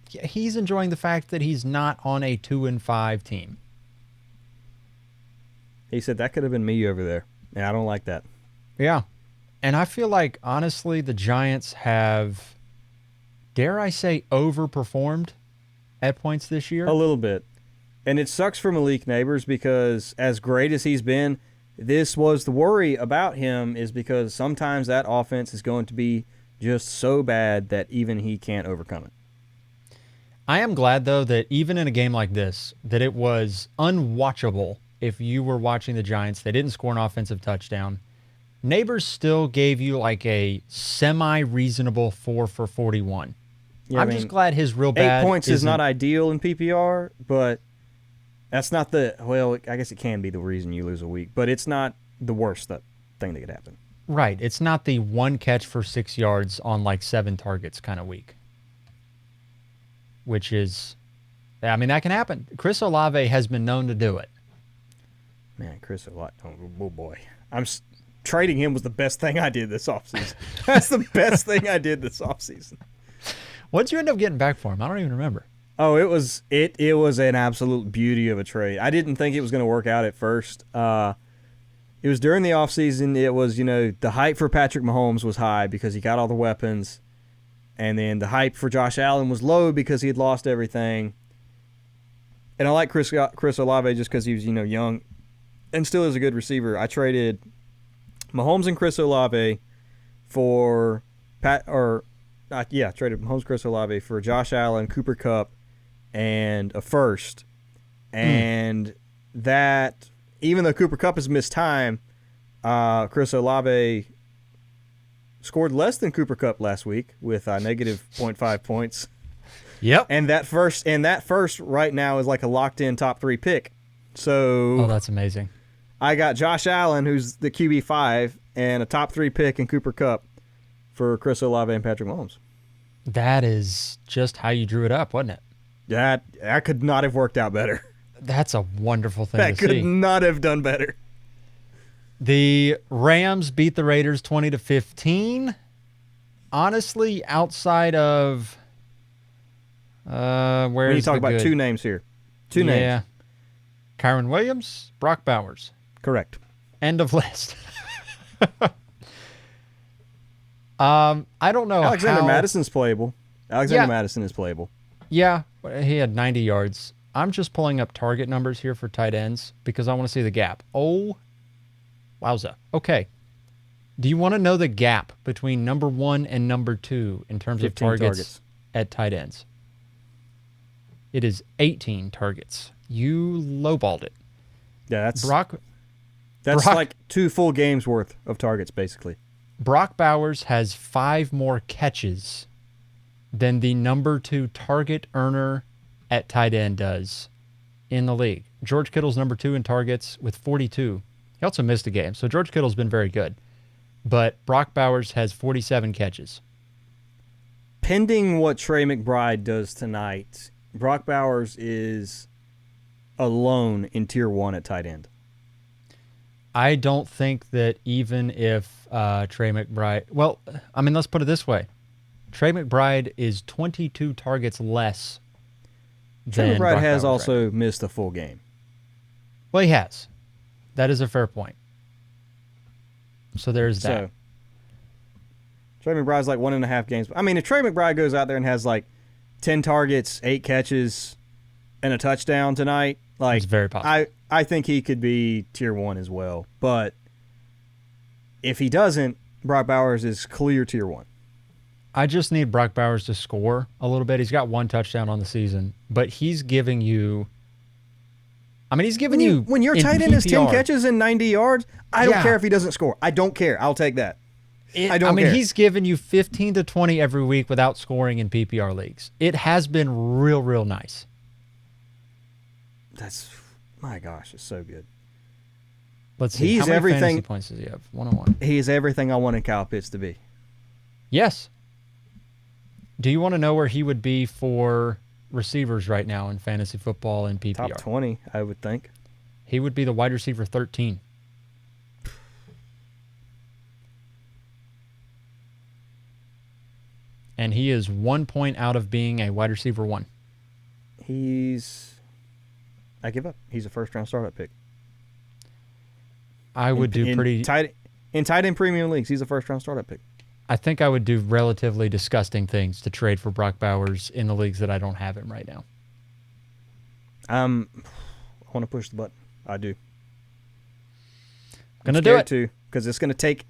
Yeah, he's enjoying the fact that he's not on a 2-5 team. He said, that could have been me over there, and I don't like that. Yeah. And I feel like, honestly, the Giants have, dare I say, overperformed at points this year. A little bit. And it sucks for Malik Neighbors, because as great as he's been, this was the worry about him, is because sometimes that offense is going to be just so bad that even he can't overcome it. I am glad, though, that even in a game like this, that it was unwatchable if you were watching the Giants. They didn't score an offensive touchdown. Neighbors still gave you a semi-reasonable 4 for 41. Yeah, I'm just glad his real bad 8 points is not ideal in PPR, but That's not the well. I guess it can be the reason you lose a week, but it's not the worst thing that could happen. Right. It's not the one catch for 6 yards on like 7 targets kind of week, which is, I mean, that can happen. Chris Olave has been known to do it. Man, Chris Olave. Oh boy, trading him was the best thing I did this offseason. That's the best thing I did this offseason. What'd you end up getting back for him? I don't even remember. Oh, it was an absolute beauty of a trade. I didn't think it was going to work out at first. It was during the offseason. It was, the hype for Patrick Mahomes was high because he got all the weapons. And then the hype for Josh Allen was low because he had lost everything. And I like Chris Olave just because he was, young and still is a good receiver. I traded Mahomes and Chris Olave for traded Mahomes, Chris Olave for Josh Allen, Cooper Kupp, and a first. And that, even though Cooper Kupp has missed time, Chris Olave scored less than Cooper Kupp last week with negative 0.5 points. Yep. And that first right now is like a locked-in top 3 pick. So that's amazing. I got Josh Allen, who's the QB5, and a top 3 pick in Cooper Kupp for Chris Olave and Patrick Mahomes. That is just how you drew it up, wasn't it? That could not have worked out better. That's a wonderful thing That to see. could not have done better. The Rams beat the Raiders 20-15. Honestly, outside of When you talk about 2 names here. 2 names. Yeah. Kyron Williams, Brock Bowers. Correct. End of list. I don't know Alexander how... Madison's playable. Madison is playable. Yeah, he had 90 yards. I'm just pulling up target numbers here for tight ends because I want to see the gap. Oh, wowza. Okay. Do you want to know the gap between number 1 and number 2 in terms of targets at tight ends? It is 18 targets. You lowballed it. Yeah, that's Brock like 2 full games worth of targets, basically. Brock Bowers has 5 more catches than the number 2 target earner at tight end does in the league. George Kittle's number 2 in targets with 42. He also missed a game, so George Kittle's been very good. But Brock Bowers has 47 catches. Pending what Trey McBride does tonight, Brock Bowers is alone in Tier 1 at tight end. I don't think that even if Trey McBride... Well, I mean, let's put it this way. Trey McBride is 22 targets less Trey than McBride Brock has Bowers also missed a full game. Well, he has. That is a fair point. So there's that. So, Trey McBride's like 1.5 games. I mean, if Trey McBride goes out there and has like 10 targets, 8 catches, and a touchdown tonight, like It's very possible. I think he could be Tier 1 as well. But if he doesn't, Brock Bowers is clear Tier 1. I just need Brock Bowers to score a little bit. He's got 1 touchdown on the season, but he's giving you... I mean, he's giving you... When your tight end has 10 catches and 90 yards, I don't care if he doesn't score. I don't care. I'll take that. I don't care. He's giving you 15 to 20 every week without scoring in PPR leagues. It has been real, real nice. That's... My gosh, it's so good. Let's see. How many fantasy points does he have? 101. He's everything I wanted Kyle Pitts to be. Yes. Do you want to know where he would be for receivers right now in fantasy football and PPR? Top 20, I would think. He would be the wide receiver 13. And he is 1 point out of being a wide receiver 1. I give up. He's a first-round startup pick. I would do pretty... In tight end premium leagues, he's a first-round startup pick. I think I would do relatively disgusting things to trade for Brock Bowers in the leagues that I don't have him right now. I want to push the button. I do. Gonna do it too, because it's gonna take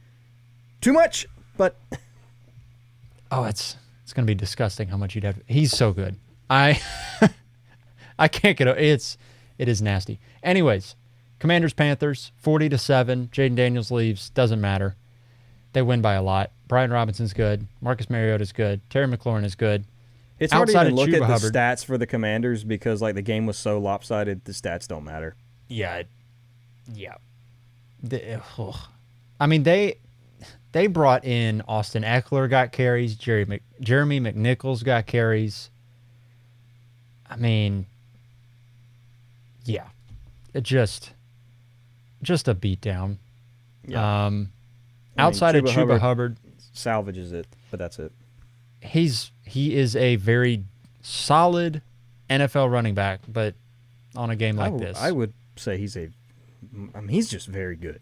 too much. But it's gonna be disgusting how much you'd have. He's so good. I can't get it. It is nasty. Anyways, Commanders Panthers 40-7. Jaden Daniels leaves. Doesn't matter. They win by a lot. Brian Robinson's good. Marcus Mariota's good. Terry McLaurin is good. It's hard to outside even of look at Chuba the Hubbard. stats for the Commanders because like the game was so lopsided, the stats don't matter. Yeah, yeah. I mean, they brought in Austin Eckler, got carries. Jeremy McNichols got carries. I mean, yeah, it just a beatdown. Yeah. Outside of Chuba Hubbard, salvages it, but that's it. he is a very solid NFL running back, but on a game like this, I would say he's just very good.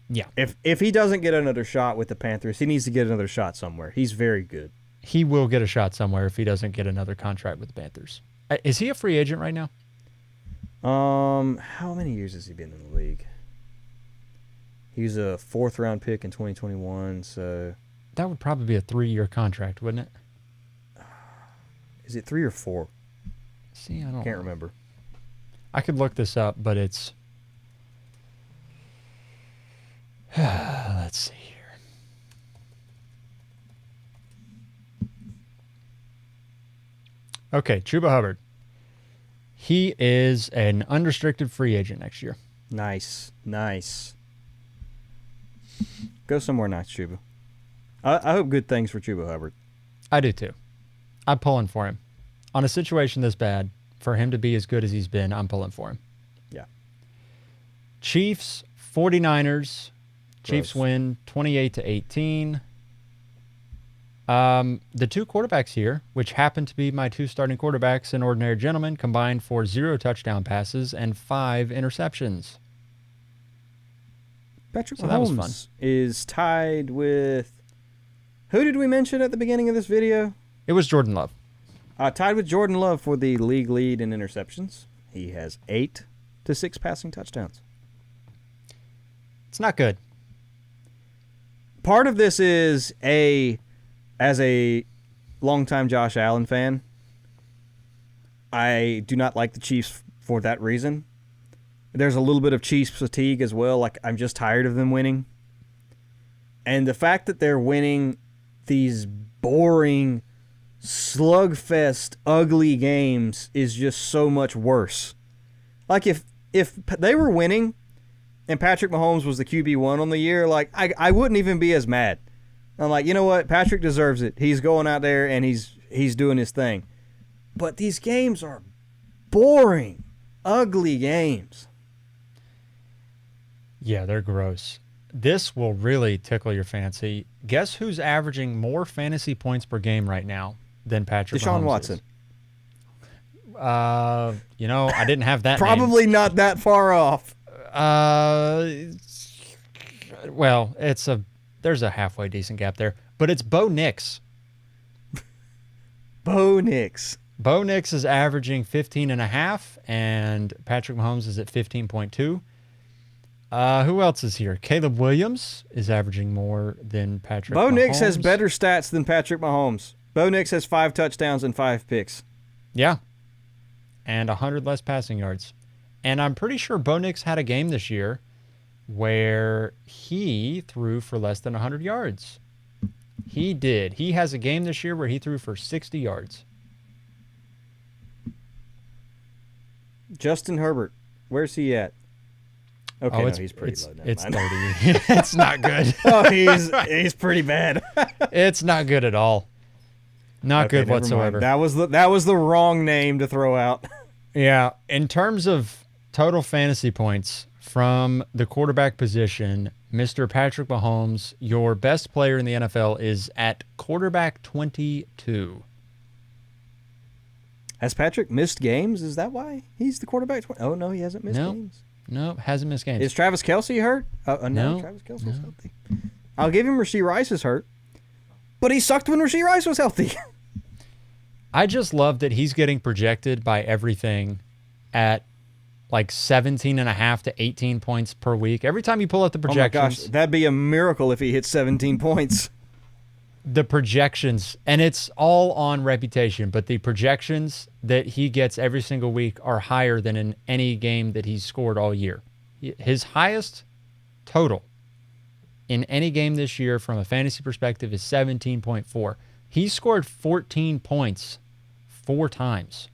Yeah. If he doesn't get another shot with the Panthers, he needs to get another shot somewhere. He's very good. He will get a shot somewhere if he doesn't get another contract with the Panthers. Is he a free agent right now? How many years has he been in the league? He was a 4th-round pick in 2021, so That would probably be a 3-year contract, wouldn't it? is it 3 or 4? See, I Can't don't remember. I could look this up, but it's let's see here. Okay, Chuba Hubbard. He is an unrestricted free agent next year. Nice. Go somewhere nice, Chuba. I hope good things for Chuba Hubbard. I do too. I'm pulling for him. On a situation this bad, for him to be as good as he's been, I'm pulling for him. Yeah. Chiefs, 49ers. Chiefs Gross. win 28-18. The two quarterbacks here, which happen to be my two starting quarterbacks in Ordinary Gentlemen, combined for 0 touchdown passes and 5 interceptions. Patrick So that was fun. Mahomes is tied with... Who did we mention at the beginning of this video? It was Jordan Love. Tied with Jordan Love for the league lead in interceptions. He has 8 to 6 passing touchdowns. It's not good. Part of this is as a longtime Josh Allen fan, I do not like the Chiefs for that reason. There's a little bit of Chiefs fatigue as well. Like, I'm just tired of them winning. And the fact that they're winning these boring, slugfest, ugly games is just so much worse. Like, if they were winning and Patrick Mahomes was the QB1 on the year, like, I wouldn't even be as mad. I'm like, you know what? Patrick deserves it. He's going out there and he's doing his thing. But these games are boring, ugly games. Yeah, they're gross. This will really tickle your fancy. Guess who's averaging more fantasy points per game right now than Patrick Deshaun Mahomes Watson. is? I didn't have that name. Probably not that far off. Well, there's a halfway decent gap there, but it's Bo Nix. Bo Nix. Bo Nix is averaging 15.5, and Patrick Mahomes is at 15.2. Who else is here? Caleb Williams is averaging more than Patrick Mahomes. Bo Nix has better stats than Patrick Mahomes. Bo Nix has 5 touchdowns and 5 picks. Yeah. And 100 less passing yards. And I'm pretty sure Bo Nix had a game this year where he threw for less than 100 yards. He did. He has a game this year where he threw for 60 yards. Justin Herbert, where's he at? Okay, no, he's pretty low. Never It's mind. 30. It's not good. Oh, he's pretty bad. It's not good at all. Not Okay, good never whatsoever. mind. That was the wrong name to throw out. Yeah. In terms of total fantasy points from the quarterback position, Mr. Patrick Mahomes, your best player in the NFL, is at quarterback 22. Has Patrick missed games? Is that why he's the quarterback? Oh, no, he hasn't missed No. games. No, hasn't missed games. Is Travis Kelce hurt? No, No. Travis Kelce's healthy. I'll give him Rashee Rice is hurt, but he sucked when Rashee Rice was healthy. I just love that he's getting projected by everything at like 17.5 to 18 points per week. Every time you pull up the Oh my projections, gosh, that'd be a miracle if he hit 17 points. the projections, and it's all on reputation, but the projections that he gets every single week are higher than in any game that he's scored all year. His highest total in any game this year from a fantasy perspective is 17.4. He scored 14 points 4 times.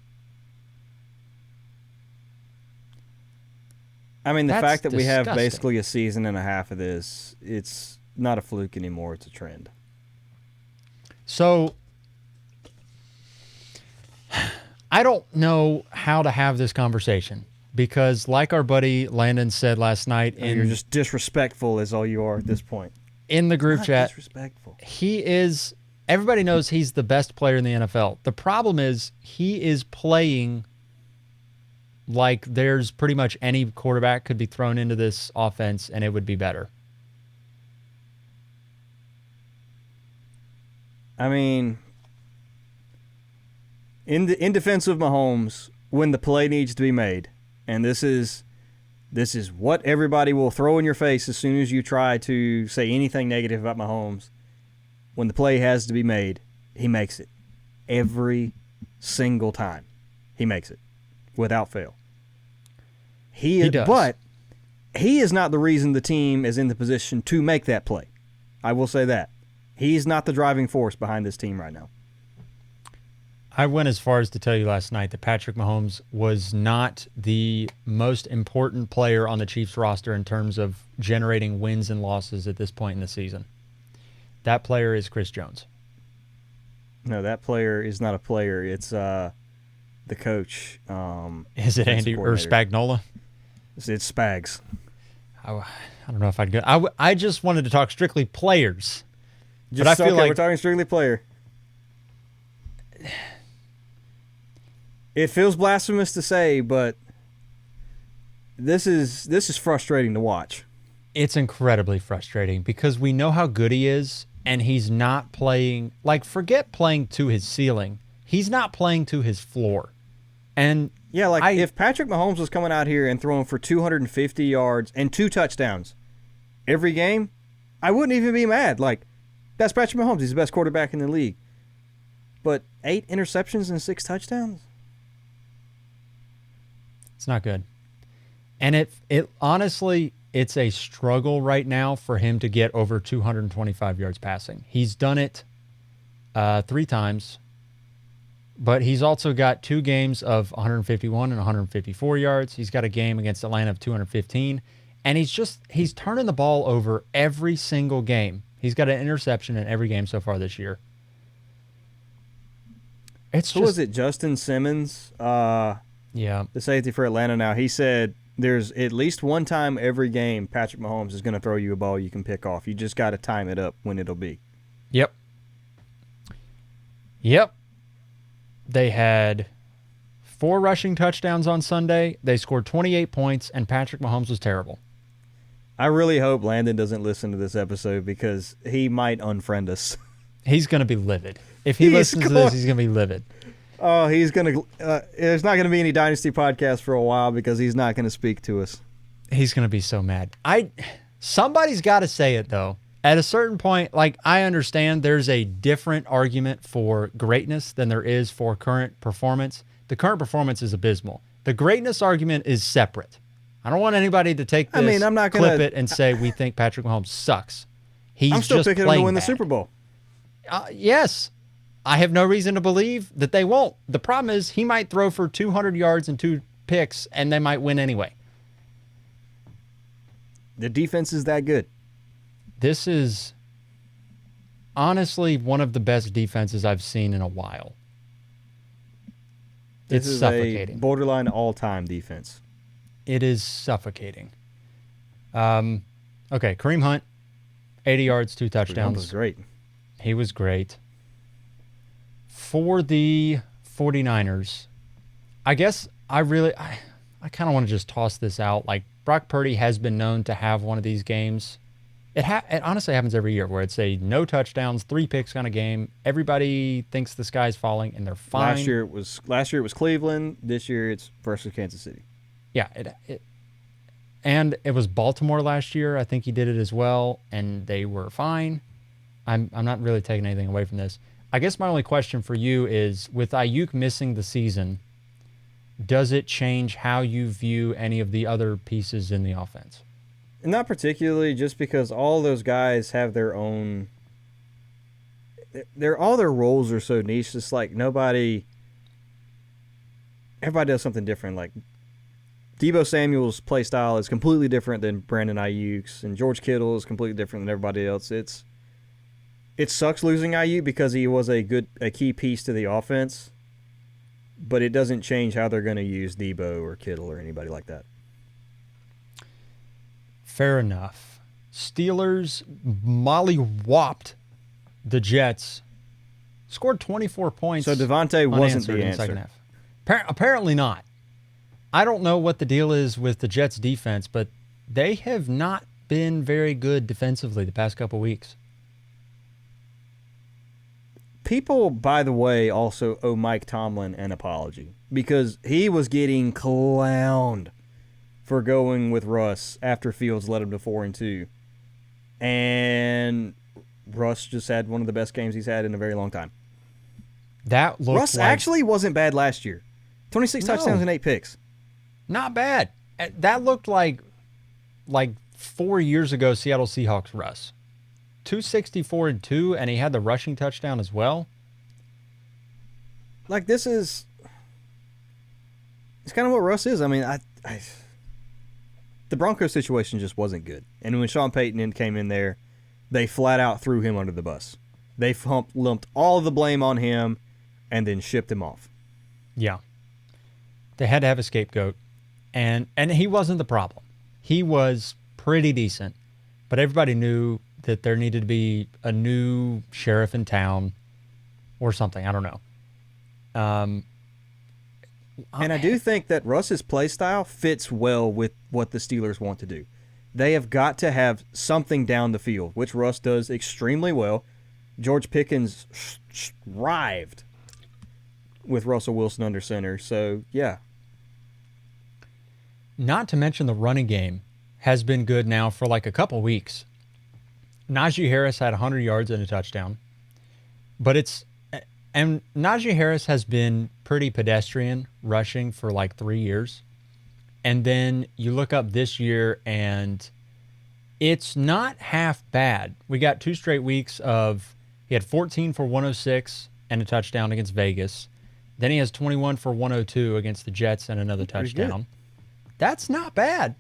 I mean, the That's fact that we have disgusting. basically a season and a half of this, it's not a fluke anymore. It's a trend. So I don't know how to have this conversation because, like our buddy Landon said last night, You're just disrespectful, is all you are at this point. in the group Not chat, disrespectful. he is. Everybody knows he's the best player in the NFL. The problem is he is playing like there's pretty much any quarterback could be thrown into this offense and it would be better. I mean, in defense of Mahomes, when the play needs to be made, and this is what everybody will throw in your face as soon as you try to say anything negative about Mahomes. When the play has to be made, he makes it. Every single time. He makes it. Without fail. He does. But he is not the reason the team is in the position to make that play. I will say that. He's not the driving force behind this team right now. I went as far as to tell you last night that Patrick Mahomes was not the most important player on the Chiefs roster in terms of generating wins and losses at this point in the season. That player is Chris Jones. No, that player is not a player. It's the coach. Is it Andy or Spagnuolo? It's Spags. I don't know if I'd go. I just wanted to talk strictly players. Just, but I feel okay, like we're talking strictly player. It feels blasphemous to say, but this is frustrating to watch. it's incredibly frustrating because we know how good he is, and he's not playing. Like, forget playing to his ceiling. He's not playing to his floor. And yeah, like if Patrick Mahomes was coming out here and throwing for 250 yards and 2 touchdowns every game, I wouldn't even be mad. Like, that's Patrick Mahomes. He's the best quarterback in the league. But 8 interceptions and 6 touchdowns? It's not good. And it honestly, it's a struggle right now for him to get over 225 yards passing. He's done it 3 times, but he's also got 2 games of 151 and 154 yards. He's got a game against Atlanta of 215, and he's turning the ball over every single game. He's got an interception in every game so far this year. Who was it? Justin Simmons? Yeah. The safety for Atlanta now. He said there's at least one time every game Patrick Mahomes is going to throw you a ball you can pick off. You just got to time it up when it'll be. Yep. They had 4 rushing touchdowns on Sunday. They scored 28 points, and Patrick Mahomes was terrible. I really hope Landon doesn't listen to this episode because he might unfriend us. He's going to be livid. If he listens to this, he's going to be livid. Oh, he's going to there's not going to be any Dynasty podcast for a while because he's not going to speak to us. He's going to be so mad. Somebody's got to say it, though. At a certain point, like, I understand there's a different argument for greatness than there is for current performance. The current performance is abysmal. The greatness argument is separate. I don't want anybody to take this, I'm not clip it, and say we think Patrick Mahomes sucks. I'm still just picking him to win bad. the Super Bowl. Yes. I have no reason to believe that they won't. The problem is he might throw for 200 yards and 2 picks, and they might win anyway. The defense is that good. This is honestly one of the best defenses I've seen in a while. This It's is suffocating. a borderline all-time defense. It is suffocating. Okay, Kareem Hunt, 80 yards, 2 touchdowns. That was great. He was great. For the 49ers, I guess I kind of want to just toss this out. Like, Brock Purdy has been known to have one of these games. It honestly happens every year where it's a no touchdowns, 3 picks kind of game. Everybody thinks the sky's falling, and they're fine. Last year it was Cleveland. This year it's versus Kansas City. Yeah, and it was Baltimore last year. I think he did it as well, and they were fine. I'm not really taking anything away from this. I guess my only question for you is, with Ayuk missing the season, does it change how you view any of the other pieces in the offense? Not particularly, just because all those guys have their own. All their roles are so niche. It's like nobody everybody does something different. Like Deebo Samuel's play style is completely different than Brandon Ayuk's, and George Kittle is completely different than everybody else. It sucks losing Ayuk because he was a key piece to the offense, but it doesn't change how they're going to use Deebo or Kittle or anybody like that. Fair enough. Steelers molly-whopped the Jets. Scored 24 points. So Devontae wasn't the in the answer. second half. Apparently not. I don't know what the deal is with the Jets' defense, but they have not been very good defensively the past couple weeks. People, by the way, also owe Mike Tomlin an apology because he was getting clowned for going with Russ after Fields led him to 4-2. And Russ just had one of the best games he's had in a very long time. That looked Russ actually wasn't bad last year. 26 touchdowns and 8 picks. Not bad. That looked like 4 years ago Seattle Seahawks Russ. 264-2, and he had the rushing touchdown as well. Like, it's kind of what Russ is. I mean, the Broncos situation just wasn't good. And when Sean Payton came in there, they flat out threw him under the bus. They lumped all of the blame on him and then shipped him off. Yeah. They had to have a scapegoat. And he wasn't the problem. He was pretty decent. But everybody knew that there needed to be a new sheriff in town or something. I don't know. And I do think that Russ's play style fits well with what the Steelers want to do. They have got to have something down the field, which Russ does extremely well. George Pickens thrived with Russell Wilson under center. So, yeah. Not to mention the running game has been good now for like a couple weeks. Najee Harris had 100 yards and a touchdown. And Najee Harris has been pretty pedestrian rushing for like 3 years. And then you look up this year and it's not half bad. We got 2 straight weeks of, he had 14 for 106 and a touchdown against Vegas. Then he has 21 for 102 against the Jets and another touchdown. That's not bad.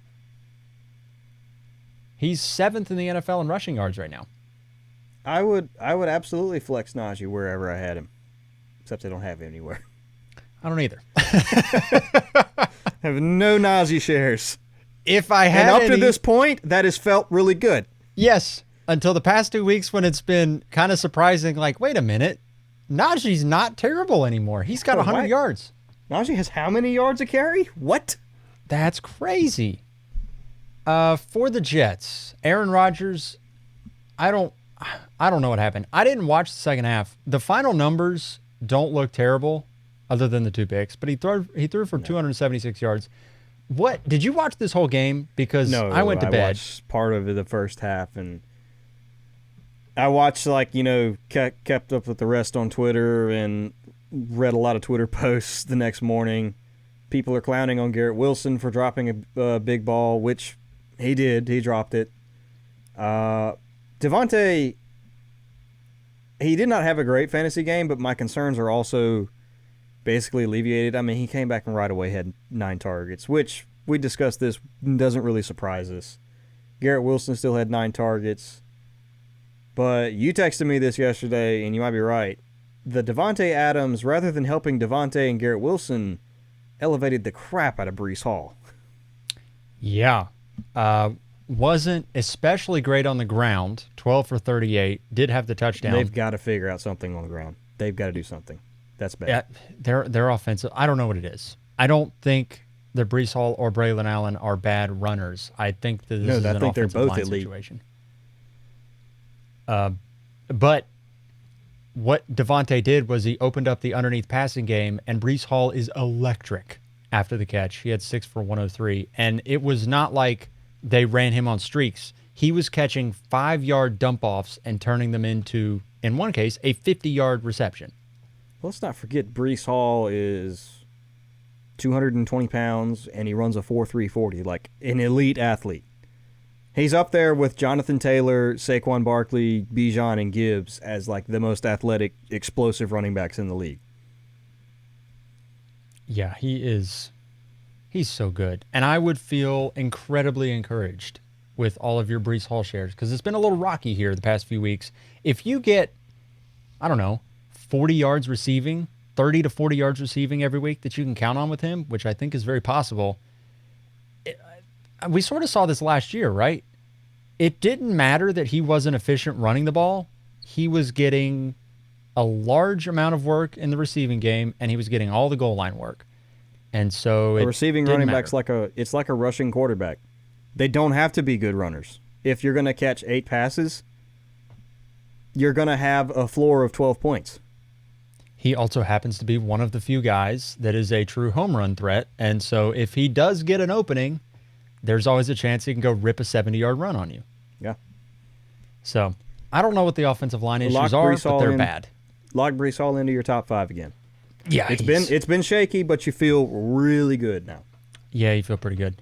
He's 7th in the NFL in rushing yards right now. I would absolutely flex Najee wherever I had him, except I don't have him anywhere. I don't either. I have no Najee shares. If I had and up to this point, that has felt really good. Yes, until the past 2 weeks when it's been kind of surprising, like, wait a minute, Najee's not terrible anymore. He's got 100 yards. Najee has how many yards a carry? What? That's crazy. For the Jets, Aaron Rodgers, I don't know what happened. I didn't watch the second half. The final numbers don't look terrible, other than the 2 picks. But he threw for 276 yards. What did you watch this whole game? Because I went to bed. I watched part of the first half, and I watched kept up with the rest on Twitter and read a lot of Twitter posts the next morning. People are clowning on Garrett Wilson for dropping a big ball, which he did. He dropped it. Devontae, he did not have a great fantasy game, but my concerns are also basically alleviated. I mean, he came back and right away had 9 targets, which we discussed this, doesn't really surprise us. Garrett Wilson still had 9 targets. But you texted me this yesterday, and you might be right. The Devontae Adams, rather than helping Devontae and Garrett Wilson, elevated the crap out of Breece Hall. Yeah. Wasn't especially great on the ground. 12 for 38. Did have the touchdown. They've got to figure out something on the ground. They've got to do something. That's bad. Yeah, they're offensive. I don't know what it is. I don't think that Breece Hall or Braylon Allen are bad runners. I think that this is an offensive line elite situation. But what Devontae did was he opened up the underneath passing game, and Breece Hall is electric after the catch. He had 6 for 103, and it was not like they ran him on streaks. He was catching 5-yard dump-offs and turning them into, in one case, a 50-yard reception. Let's not forget Breece Hall is 220 pounds, and he runs a 4.340, like an elite athlete. He's up there with Jonathan Taylor, Saquon Barkley, Bijan, and Gibbs as like the most athletic, explosive running backs in the league. Yeah, he's so good. And I would feel incredibly encouraged with all of your Brees Hall shares because it's been a little rocky here the past few weeks. If you get, I don't know, 40 yards receiving, 30 to 40 yards receiving every week that you can count on with him, which I think is very possible. We sort of saw this last year, right? It didn't matter that he wasn't efficient running the ball. He was getting a large amount of work in the receiving game, and he was getting all the goal line work. And so a receiving running back's like a rushing quarterback. They don't have to be good runners. If you're going to catch 8 passes, you're going to have a floor of 12 points. He also happens to be one of the few guys that is a true home run threat. And so if he does get an opening, there's always a chance he can go rip a 70-yard run on you. Yeah. So I don't know what the offensive line issues are, but they're bad. Lock Brees Hall into your top 5 again. Yeah, it's been shaky, but you feel really good now. Yeah, you feel pretty good.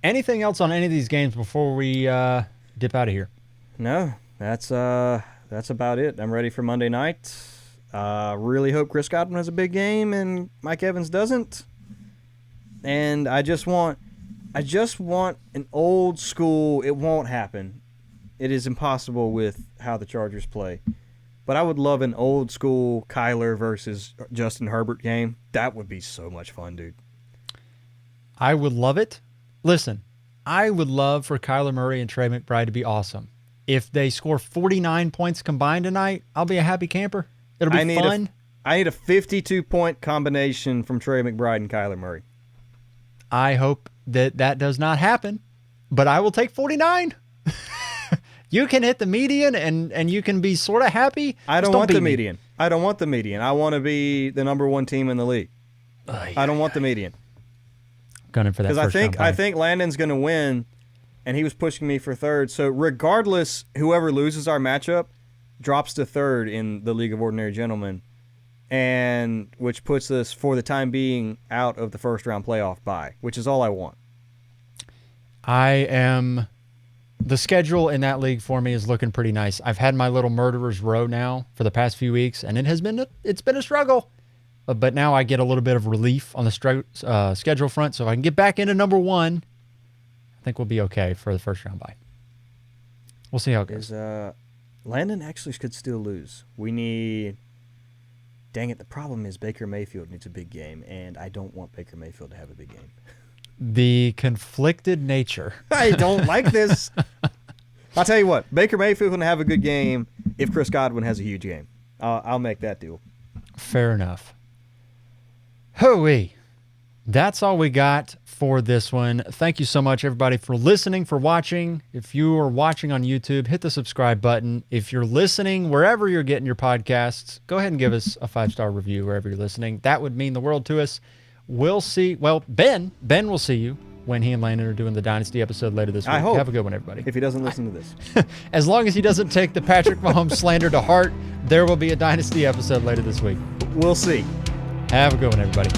Anything else on any of these games before we dip out of here? No, that's about it. I'm ready for Monday night. Really hope Chris Godwin has a big game and Mike Evans doesn't. And I just want an old school. It won't happen. It is impossible with how the Chargers play. But I would love an old school Kyler versus Justin Herbert game. That would be so much fun, dude. I would love it. Listen, I would love for Kyler Murray and Trey McBride to be awesome. If they score 49 points combined tonight, I'll be a happy camper. It'll be fun. I need a 52-point combination from Trey McBride and Kyler Murray. I hope that does not happen, but I will take 49. You can hit the median and you can be sort of happy. I don't want the median. I don't want the median. I want to be the number 1 team in the league. I don't want the median. Gunning for that first round bye. I think Landon's going to win, and he was pushing me for 3rd. So regardless, whoever loses our matchup drops to 3rd in the League of Ordinary Gentlemen, and which puts us, for the time being, out of the first round playoff bye, which is all I want. The schedule in that league for me is looking pretty nice. I've had my little murderer's row now for the past few weeks, and it's been a struggle. But now I get a little bit of relief on the schedule front, so if I can get back into number 1, I think we'll be okay for the first round bye. We'll see how it goes. Landon actually could still lose. Dang it, the problem is Baker Mayfield needs a big game, and I don't want Baker Mayfield to have a big game. The conflicted nature. I don't like this. I'll tell you what, Baker Mayfield can have a good game if Chris Godwin has a huge game. I'll make that deal. Fair enough. Hooey. That's all we got for this one. Thank you so much, everybody, for listening, for watching. If you are watching on YouTube, hit the subscribe button. If you're listening wherever you're getting your podcasts, go ahead and give us a 5-star review wherever you're listening. That would mean the world to us. We'll see. Well, Ben will see you when he and Landon are doing the Dynasty episode later this week. I hope. Have a good one, everybody. If he doesn't listen to this. As long as he doesn't take the Patrick Mahomes slander to heart, there will be a Dynasty episode later this week. We'll see. Have a good one, everybody.